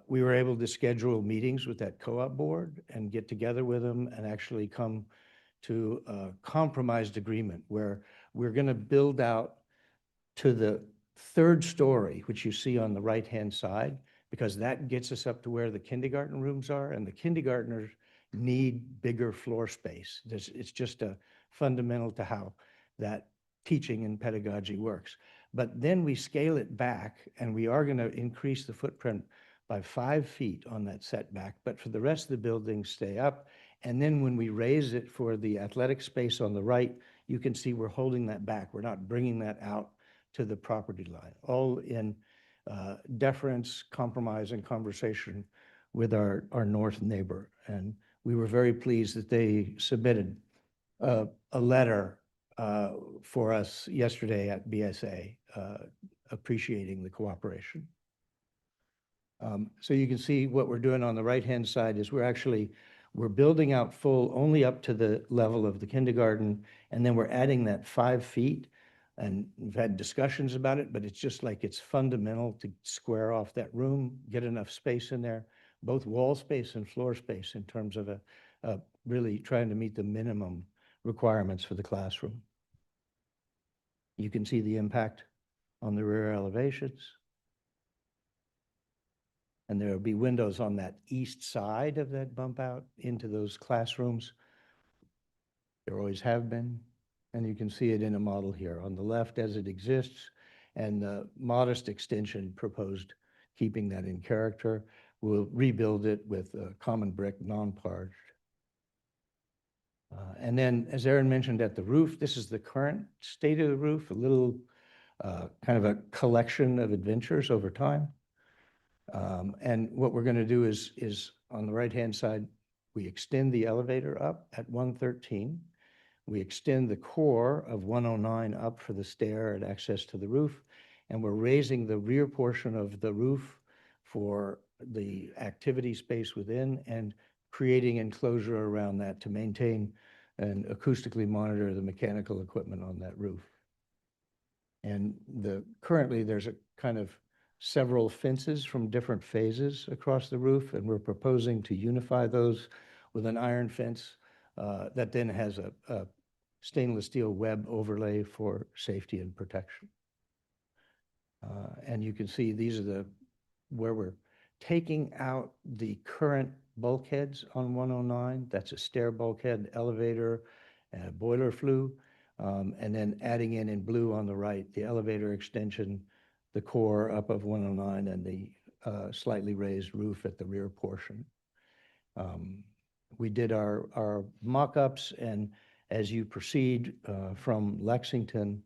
We were able to schedule meetings with that co-op board and get together with them and actually come to a compromised agreement where we're going to build out to the third story, which you see on the right-hand side, because that gets us up to where the kindergarten rooms are, and the kindergartners need bigger floor space. It's just a fundamental to how that teaching and pedagogy works. But then we scale it back, and we are going to increase the footprint by 5 feet on that setback, but for the rest of the building, stay up. And then when we raise it for the athletic space on the right, you can see we're holding that back. We're not bringing that out to the property line, all in deference, compromise, and conversation with our north neighbor. And we were very pleased that they submitted a letter for us yesterday at BSA, appreciating the cooperation. So you can see what we're doing on the right-hand side is we're building out full only up to the level of the kindergarten, and then we're adding that 5 feet. And we've had discussions about it, but it's just like it's fundamental to square off that room, get enough space in there, both wall space and floor space in terms of really trying to meet the minimum requirements for the classroom. You can see the impact on the rear elevations. And there will be windows on that east side of that bump out into those classrooms. There always have been. And you can see it in a model here on the left as it exists, and the modest extension proposed, keeping that in character. We'll rebuild it with common brick, non-parged. And then, as Aaron mentioned at the roof, this is the current state of the roof, a little kind of a collection of adventures over time. And what we're going to do is on the right-hand side, we extend the elevator up at 113. We extend the core of 109 up for the stair and access to the roof. And we're raising the rear portion of the roof for the activity space within and creating enclosure around that to maintain and acoustically monitor the mechanical equipment on that roof. And currently there's a kind of several fences from different phases across the roof, and we're proposing to unify those with an iron fence that then has a stainless steel web overlay for safety and protection. And you can see these are where we're taking out the current bulkheads on 109. That's a stair bulkhead, elevator, boiler flue, and then adding in blue on the right, the elevator extension, the core up of 109, and the slightly raised roof at the rear portion. We did our mock-ups, and as you proceed from Lexington,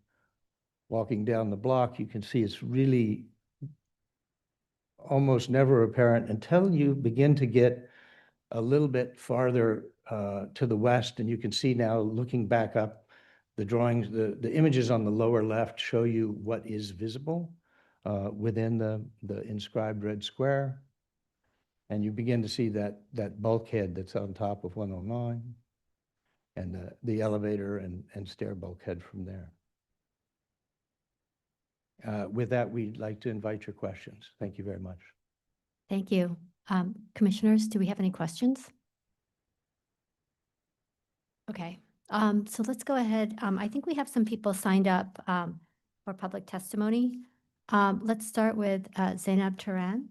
walking down the block, you can see it's really almost never apparent until you begin to get a little bit farther to the west, and you can see now, looking back up, the drawings, the images on the lower left show you what is visible within the inscribed red square. And you begin to see that bulkhead that's on top of 109 and the elevator and stair bulkhead from there. With that, we'd like to invite your questions. Thank you very much. Thank you. Commissioners, do we have any questions? Okay, so let's go ahead. I think we have some people signed up for public testimony. Let's start with Zainab Turan.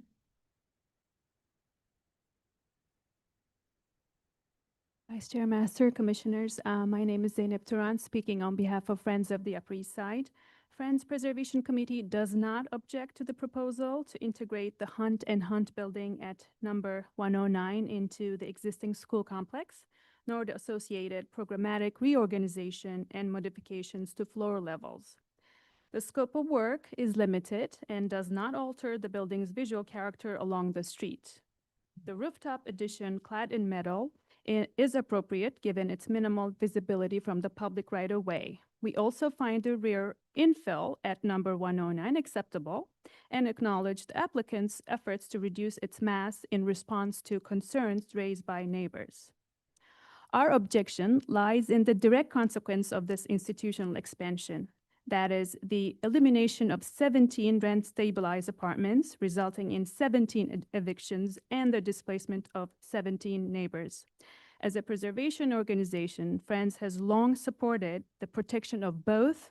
Vice Chair Master, Commissioners, my name is Zainab Turan, speaking on behalf of Friends of the Upper East Side. Friends Preservation Committee does not object to the proposal to integrate the Hunt and Hunt building at number 109 into the existing school complex, nor the associated programmatic reorganization and modifications to floor levels. The scope of work is limited and does not alter the building's visual character along the street. The rooftop addition clad in metal is appropriate given its minimal visibility from the public right-of-way. We also find the rear infill at number 109 acceptable and acknowledge the applicant's efforts to reduce its mass in response to concerns raised by neighbors. Our objection lies in the direct consequence of this institutional expansion. That is, the elimination of 17 rent-stabilized apartments, resulting in 17 evictions and the displacement of 17 neighbors. As a preservation organization, Friends has long supported the protection of both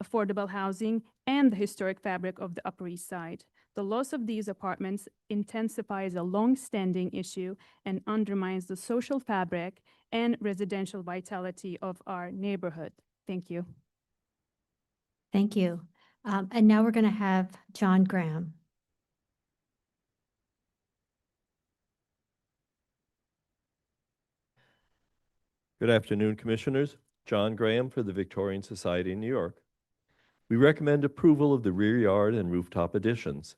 affordable housing and the historic fabric of the Upper East Side. The loss of these apartments intensifies a long-standing issue and undermines the social fabric and residential vitality of our neighborhood. Thank you. Thank you. And now we're going to have John Graham. Good afternoon, Commissioners. John Graham for the Victorian Society in New York. We recommend approval of the rear yard and rooftop additions.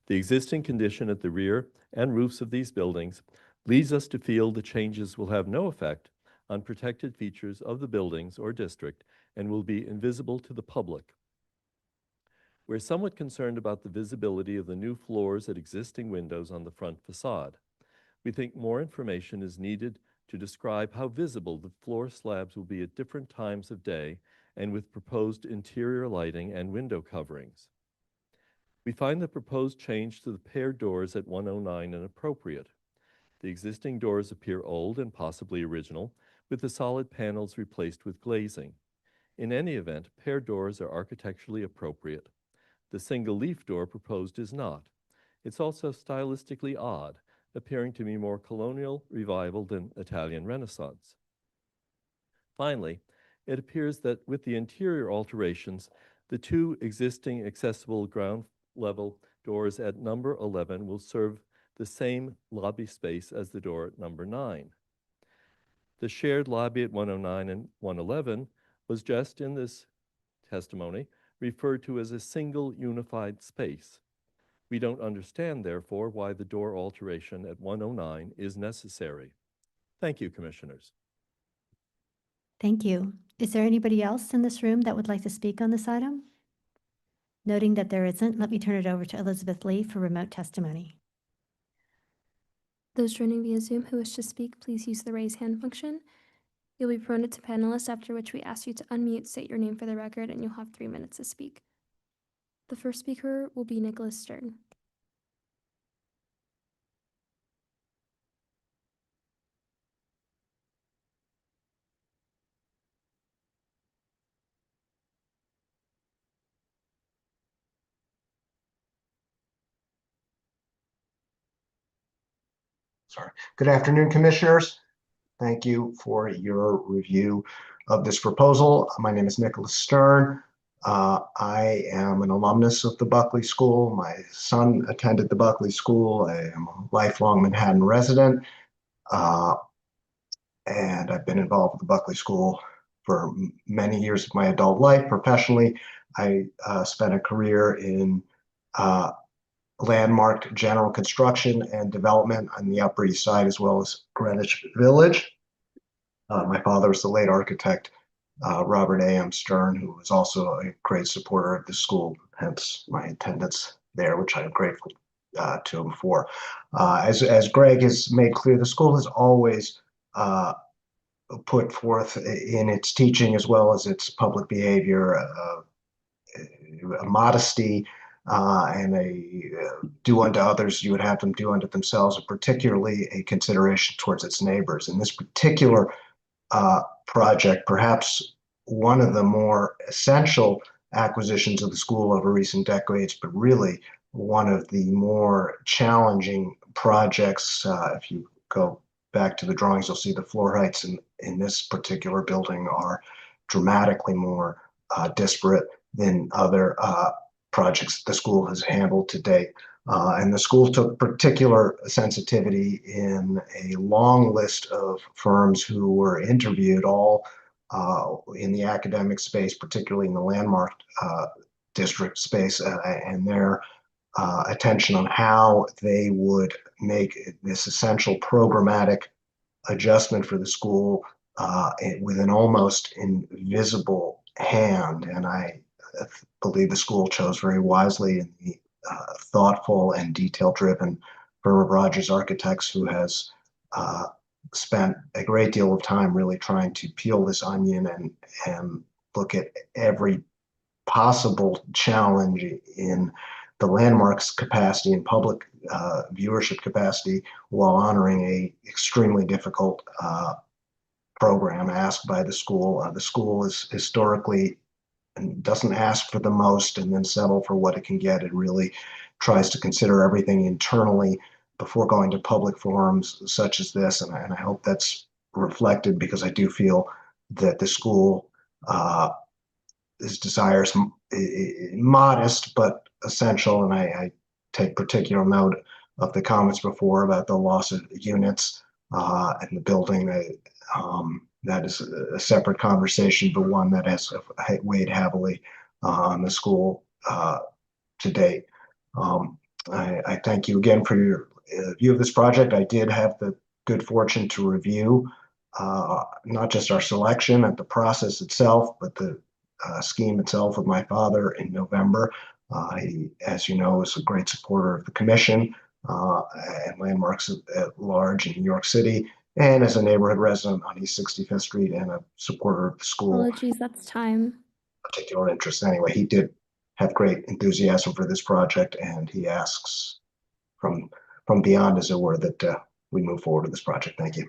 The existing condition at the rear and roofs of these buildings leads us to feel the changes will have no effect on protected features of the buildings or district and will be invisible to the public. We're somewhat concerned about the visibility of the new floors at existing windows on the front facade. We think more information is needed to describe how visible the floor slabs will be at different times of day and with proposed interior lighting and window coverings. We find the proposed change to the paired doors at 109 inappropriate. The existing doors appear old and possibly original, with the solid panels replaced with glazing. In any event, paired doors are architecturally appropriate. The single leaf door proposed is not. It's also stylistically odd, appearing to be more colonial revival than Italian Renaissance. Finally, it appears that with the interior alterations, the two existing accessible ground level doors at number 11 will serve the same lobby space as the door at number 9. The shared lobby at 109 and 111 was just in this testimony referred to as a single unified space. We don't understand, therefore, why the door alteration at 109 is necessary. Thank you, Commissioners. Thank you. Is there anybody else in this room that would like to speak on this item? Noting that there isn't, let me turn it over to Elizabeth Lee for remote testimony. Those joining via Zoom who wish to speak, please use the raise hand function. You'll be promoted to panelist, after which we ask you to unmute, state your name for the record, and you'll have 3 minutes to speak. The first speaker will be Nicholas Stern. Sorry. Good afternoon, Commissioners. Thank you for your review of this proposal. My name is Nicholas Stern. I am an alumnus of the Buckley School. My son attended the Buckley School. I am a lifelong Manhattan resident. And I've been involved with the Buckley School for many years of my adult life. Professionally, I spent a career in landmarked general construction and development on the Upper East Side, as well as Greenwich Village. My father was the late architect, Robert A.M. Stern, who was also a great supporter of the school, hence my attendance there, which I am grateful to him for. As Greg has made clear, the school has always put forth in its teaching as well as its public behavior a modesty and a do unto others you would have them do unto themselves, and particularly a consideration towards its neighbors. In this particular project, perhaps one of the more essential acquisitions of the school over recent decades, but really one of the more challenging projects. If you go back to the drawings, you'll see the floor heights in this particular building are dramatically more disparate than other projects the school has handled to date. And the school took particular sensitivity in a long list of firms who were interviewed, all in the academic space, particularly in the landmark district space, and their attention on how they would make this essential programmatic adjustment for the school with an almost invisible hand. And I believe the school chose very wisely in the thoughtful and detail-driven firm of Rogers Architects, who has spent a great deal of time really trying to peel this onion and look at every possible challenge in the landmarks capacity and public viewership capacity, while honoring a extremely difficult program asked by the school. The school is historically and doesn't ask for the most and then settle for what it can get. It really tries to consider everything internally before going to public forums such as this. And I hope that's reflected, because I do feel that the school his desires modest but essential, and I take particular note of the comments before about the loss of units and the building. That is a separate conversation, but one that has weighed heavily on the school to date. I thank you again for your view of this project. I did have the good fortune to review not just our selection and the process itself, but the scheme itself with my father in November. He, as you know, is a great supporter of the commission and landmarks at large in New York City, and as a neighborhood resident on East 65th Street and a supporter of the school. Apologies, that's time. Particular interest. Anyway, he did have great enthusiasm for this project, and he asks from beyond, as it were, that we move forward with this project. Thank you.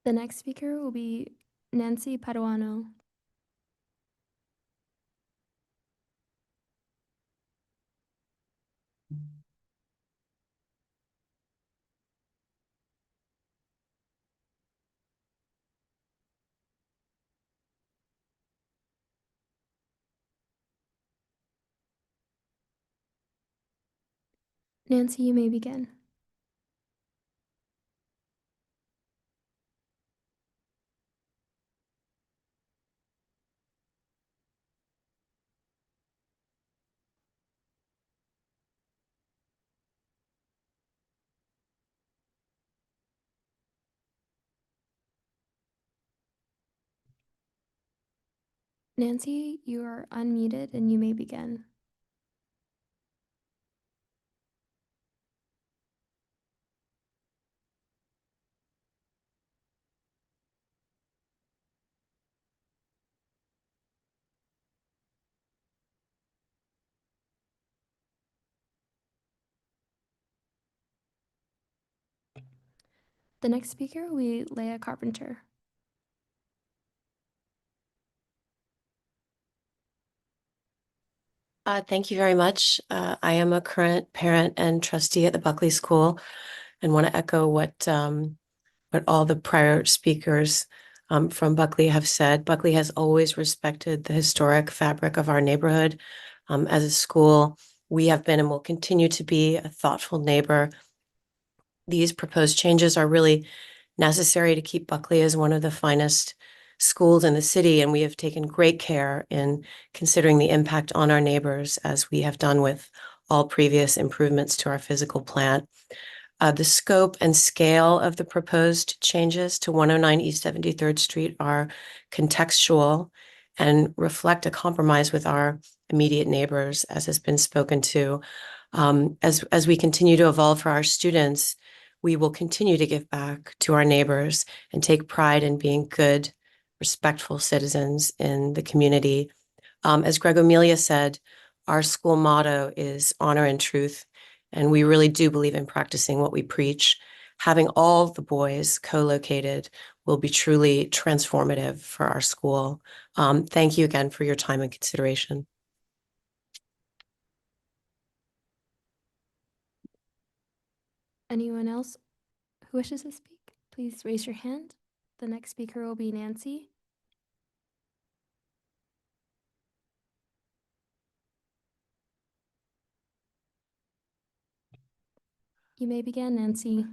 The next speaker will be Nancy Paduano. Nancy, you may begin. Nancy, you are unmuted and you may begin. The next speaker will be Leah Carpenter. Thank you very much. I am a current parent and trustee at the Buckley School and want to echo what all the prior speakers from Buckley have said. Buckley has always respected the historic fabric of our neighborhood. As a school, we have been and will continue to be a thoughtful neighbor. These proposed changes are really necessary to keep Buckley as one of the finest schools in the city, and we have taken great care in considering the impact on our neighbors, as we have done with all previous improvements to our physical plant. The scope and scale of the proposed changes to 109 East 73rd Street are contextual and reflect a compromise with our immediate neighbors, as has been spoken to. As we continue to evolve for our students, we will continue to give back to our neighbors and take pride in being good, respectful citizens in the community. As Greg Amelia said, our school motto is honor and truth, and we really do believe in practicing what we preach. Having all the boys co-located will be truly transformative for our school. Thank you again for your time and consideration. Anyone else who wishes to speak, please raise your hand. The next speaker will be Nancy. You may begin, Nancy.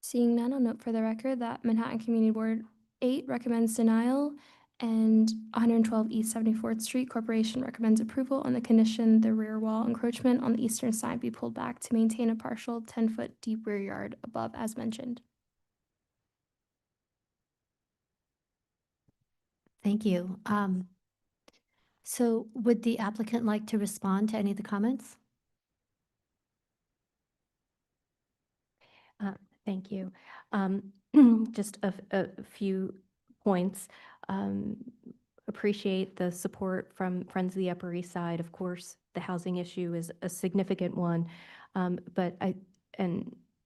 Seeing none, I'll note for the record that Manhattan Community Board 8 recommends denial and 112 East 74th Street Corporation recommends approval on the condition the rear wall encroachment on the eastern side be pulled back to maintain a partial 10-foot deep rear yard above as mentioned. Thank you. So would the applicant like to respond to any of the comments? Thank you. Just a few points. Appreciate the support from Friends of the Upper East Side. Of course, the housing issue is a significant one, but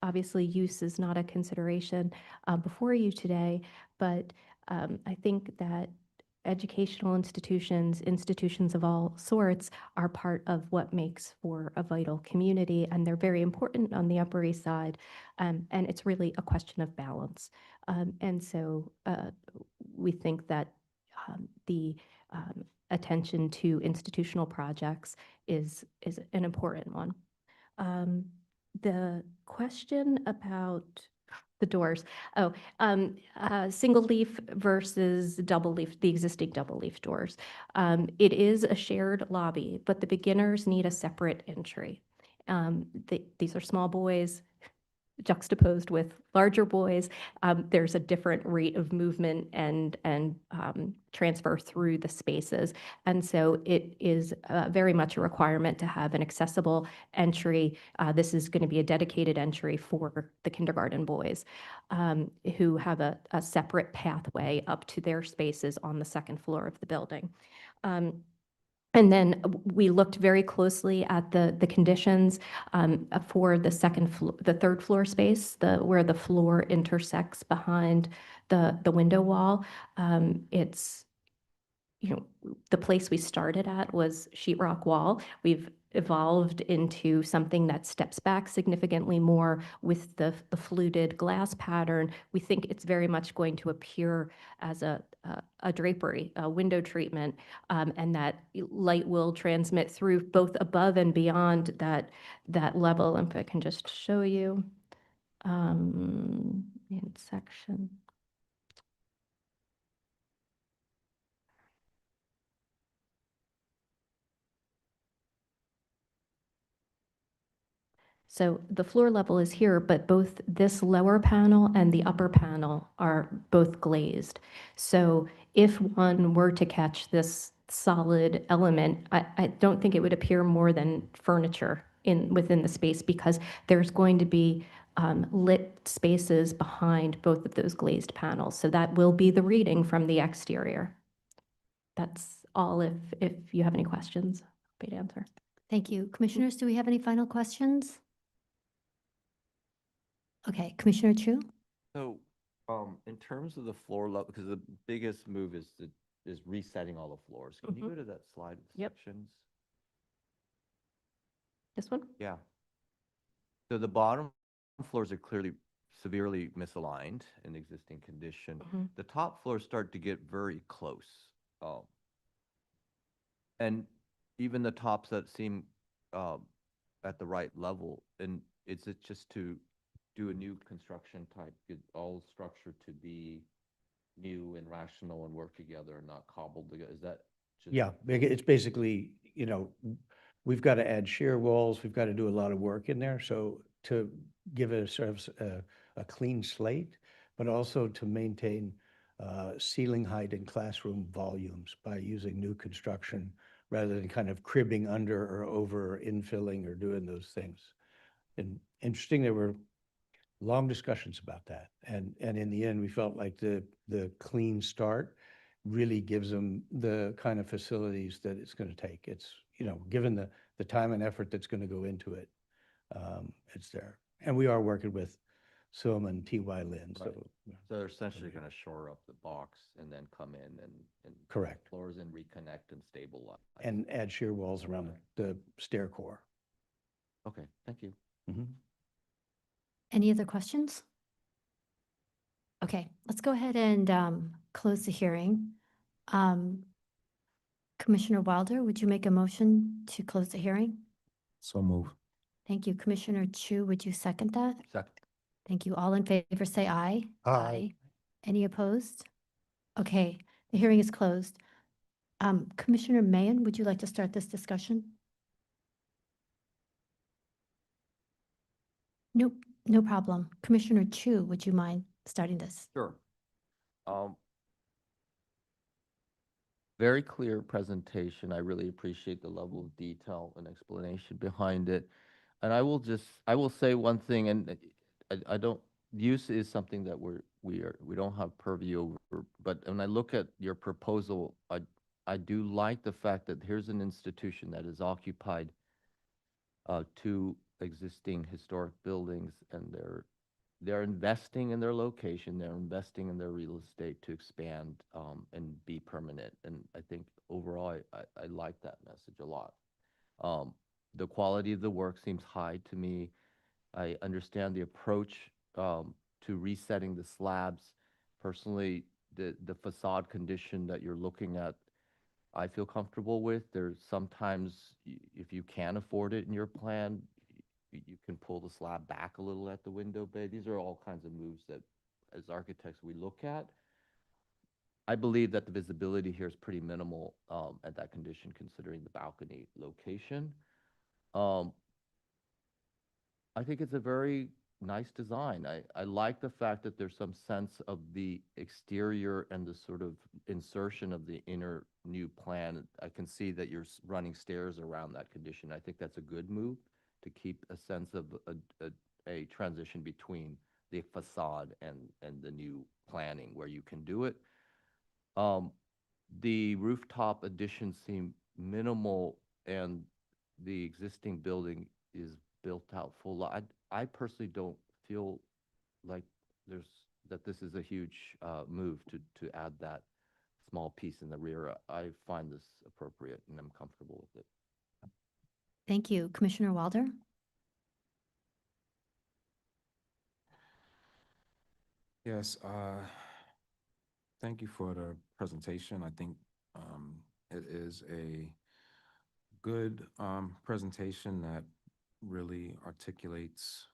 obviously use is not a consideration before you today, but I think that educational institutions of all sorts are part of what makes for a vital community, and they're very important on the Upper East Side, and it's really a question of balance. And so we think that the attention to institutional projects is an important one. The question about the doors. Single leaf versus double leaf, the existing double leaf doors. It is a shared lobby, but the beginners need a separate entry. These are small boys juxtaposed with larger boys. There's a different rate of movement and transfer through the spaces. And so it is very much a requirement to have an accessible entry. This is going to be a dedicated entry for the kindergarten boys who have a separate pathway up to their spaces on the second floor of the building. And then we looked very closely at the conditions for the the third floor space, where the floor intersects behind the window wall. It's, the place we started at was sheetrock wall. We've evolved into something that steps back significantly more with the fluted glass pattern. We think it's very much going to appear as a drapery, a window treatment, and that light will transmit through both above and beyond that level. And if I can just show you in section. So the floor level is here, but both this lower panel and the upper panel are both glazed. So if one were to catch this solid element, I don't think it would appear more than furniture within the space because there's going to be lit spaces behind both of those glazed panels. So that will be the reading from the exterior. That's all. If you have any questions, happy to answer. Thank you. Commissioners, do we have any final questions? Okay, Commissioner Chu? So, in terms of the floor level, because the biggest move is resetting all the floors. Can you go to that slide with Yep. sections? This one? Yeah. So the bottom floors are clearly severely misaligned in existing condition. The top floors start to get very close. And even the tops that seem at the right level, and is it just to do a new construction type, get all structure to be new and rational and work together and not cobbled together? Is that just? Yeah, it's basically, we've got to add shear walls. We've got to do a lot of work in there. So to give it a sort of a clean slate, but also to maintain ceiling height and classroom volumes by using new construction rather than kind of cribbing under or over or infilling or doing those things. And interesting, there were long discussions about that. And in the end, we felt like the clean start really gives them the kind of facilities that it's going to take. It's, given the time and effort that's going to go into it, it's there. And we are working with SUM and TY Lin. Right. So they're essentially going to shore up the box and then come in and correct floors and reconnect and stabilize. And add shear walls around the stair core. Okay, thank you. Any other questions? Okay, let's go ahead and close the hearing. Commissioner Wilder, would you make a motion to close the hearing? So move. Thank you. Commissioner Chu, would you second that? Second. Thank you. All in favor, say aye. Aye. Any opposed? Okay, the hearing is closed. Commissioner Mayen, would you like to start this discussion? Nope, no problem. Commissioner Chu, would you mind starting this? Sure. Very clear presentation. I really appreciate the level of detail and explanation behind it. And I will say one thing, and I don't, use is something that we don't have purview over, but when I look at your proposal, I do like the fact that here's an institution that has occupied two existing historic buildings, and they're investing in their location, they're investing in their real estate to expand and be permanent. And I think overall, I like that message a lot. The quality of the work seems high to me. I understand the approach to resetting the slabs. Personally, the facade condition that you're looking at, I feel comfortable with. There's sometimes, if you can afford it in your plan, you can pull the slab back a little at the window bay. These are all kinds of moves that, as architects, we look at. I believe that the visibility here is pretty minimal at that condition, considering the balcony location. I think it's a very nice design. I like the fact that there's some sense of the exterior and the sort of insertion of the inner new plan. I can see that you're running stairs around that condition. I think that's a good move to keep a sense of a transition between the facade and the new planning where you can do it. The rooftop additions seem minimal, and the existing building is built out full. I personally don't feel like this is a huge move to add that small piece in the rear. I find this appropriate, and I'm comfortable with it. Thank you. Commissioner Wilder? Yes, thank you for the presentation. I think it is a good presentation that really articulates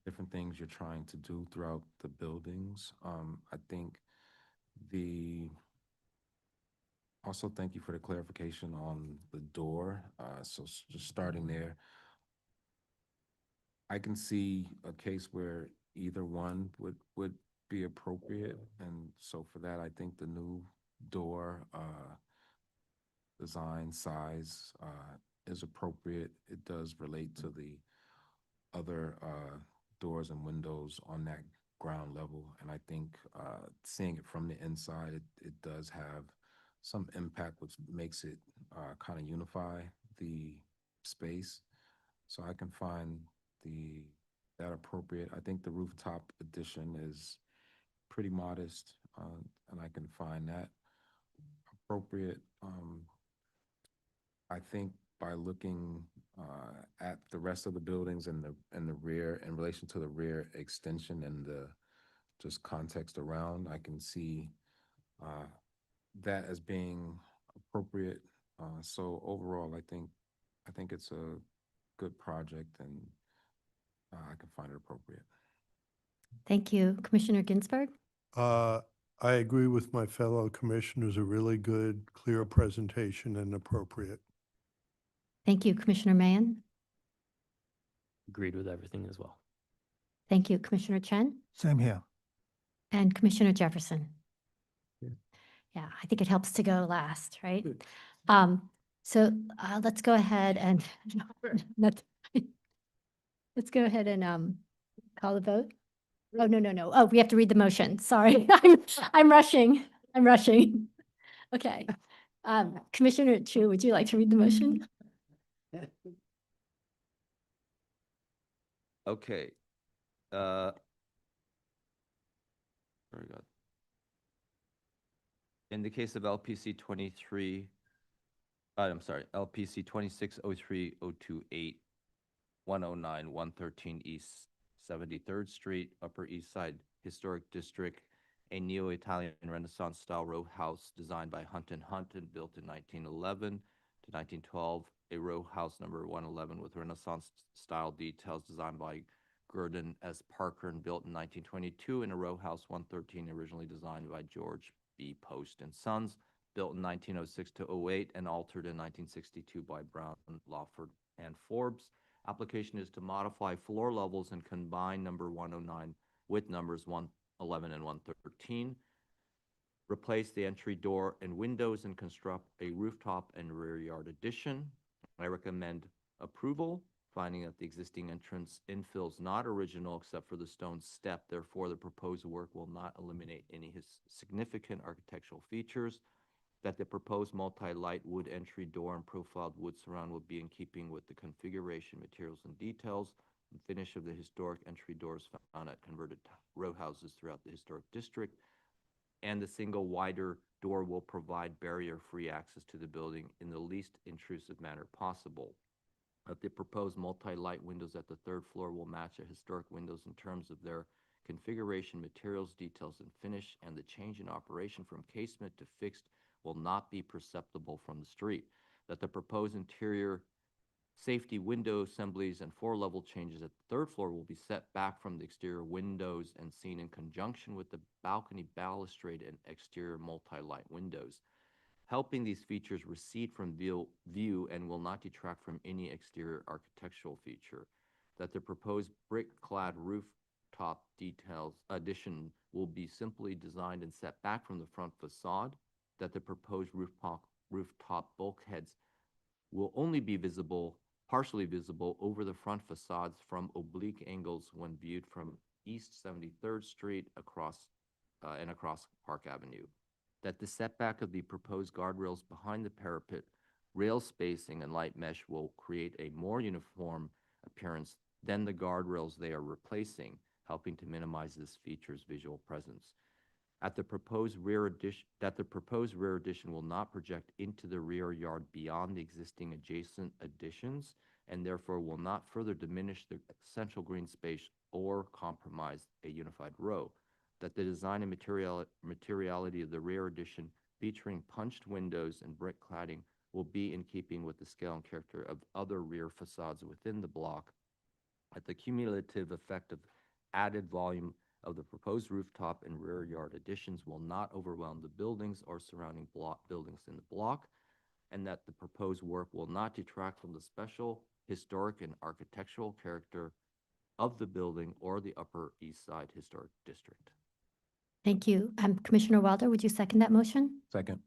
different things you're trying to do throughout the buildings. I think also thank you for the clarification on the door. So just starting there, I can see a case where either one would be appropriate. And so for that, I think the new door design, size, is appropriate. It does relate to the other doors and windows on that ground level. And I think seeing it from the inside, it does have some impact, which makes it kind of unify the space. So I can find that appropriate. I think the rooftop addition is pretty modest, and I can find that appropriate. I think by looking at the rest of the buildings and the rear, in relation to the rear extension and the just context around, I can see that as being appropriate. So overall, I think it's a good project, and I can find it appropriate. Thank you. Commissioner Ginsburg? I agree with my fellow commissioners, a really good, clear presentation and appropriate. Thank you. Commissioner Mayan? Agreed with everything as well. Thank you. Commissioner Chen? Same here. And Commissioner Jefferson? Yeah. Yeah, I think it helps to go last, right? So let's go ahead and let's go ahead and call the vote. Oh, no. Oh, we have to read the motion. Sorry, I'm rushing. Okay. Commissioner Chu, would you like to read the motion? Okay. Very good. In the case of LPC 23, I'm sorry, LPC 2603-028, 109, 113 East 73rd Street, Upper East Side Historic District, a neo-Italian Renaissance style row house designed by Hunt and built in 1911 to 1912, a row house number 111 with Renaissance style details designed by Gurdon S. Parker and built in 1922, and a row house 113 originally designed by George B. Post and Sons, built in 1906 to 08 and altered in 1962 by Brown, Lawford, and Forbes. Application is to modify floor levels and combine number 109 with numbers 111 and 113, replace the entry door and windows, and construct a rooftop and rear yard addition. I recommend approval, finding that the existing entrance infill is not original except for the stone step. Therefore, the proposed work will not eliminate any significant architectural features, that the proposed multi-light wood entry door and profiled wood surround will be in keeping with the configuration, materials, and details and finish of the historic entry doors found at converted row houses throughout the historic district, and the single wider door will provide barrier-free access to the building in the least intrusive manner possible. That the proposed multi-light windows at the third floor will match the historic windows in terms of their configuration, materials, details, and finish, and the change in operation from casement to fixed will not be perceptible from the street. That the proposed interior safety window assemblies and floor-level changes at the third floor will be set back from the exterior windows and seen in conjunction with the balcony balustrade and exterior multi-light windows, helping these features recede from view and will not detract from any exterior architectural feature. That the proposed brick-clad rooftop details addition will be simply designed and set back from the front facade. That the proposed rooftop bulkheads will only be partially visible over the front facades from oblique angles when viewed from East 73rd Street across Park Avenue. That the setback of the proposed guardrails behind the parapet, rail spacing, and light mesh will create a more uniform appearance than the guardrails they are replacing, helping to minimize this feature's visual presence. That the proposed rear addition will not project into the rear yard beyond the existing adjacent additions, and therefore will not further diminish the central green space or compromise a unified row. That the design and materiality of the rear addition, featuring punched windows and brick cladding, will be in keeping with the scale and character of other rear facades within the block. That the cumulative effect of added volume of the proposed rooftop and rear yard additions will not overwhelm the buildings or surrounding buildings in the block, and that the proposed work will not detract from the special historic and architectural character of the building or the Upper East Side Historic District. Thank you. Commissioner Wilder, would you second that motion? Second.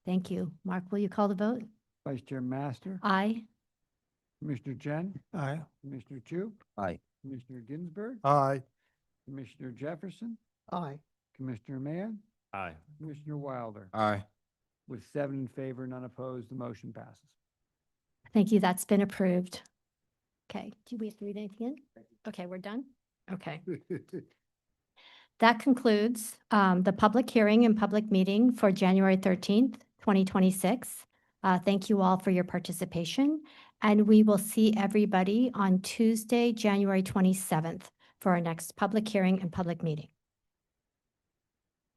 Thank you. Mark, will you call the vote? Vice Chair Master, Aye. Commissioner Chen, Aye. Commissioner Chu, Aye. Commissioner Ginsburg, Aye. Commissioner Jefferson, Aye. Commissioner Mann, Aye. Commissioner Wilder. Aye. With 7 in favor, none opposed, the motion passes. Thank you. That's been approved. Okay, do we have to read anything in? Okay, we're done? Okay. That concludes the public hearing and public meeting for January 13th, 2026. Thank you all for your participation, and we will see everybody on Tuesday, January 27th for our next public hearing and public meeting.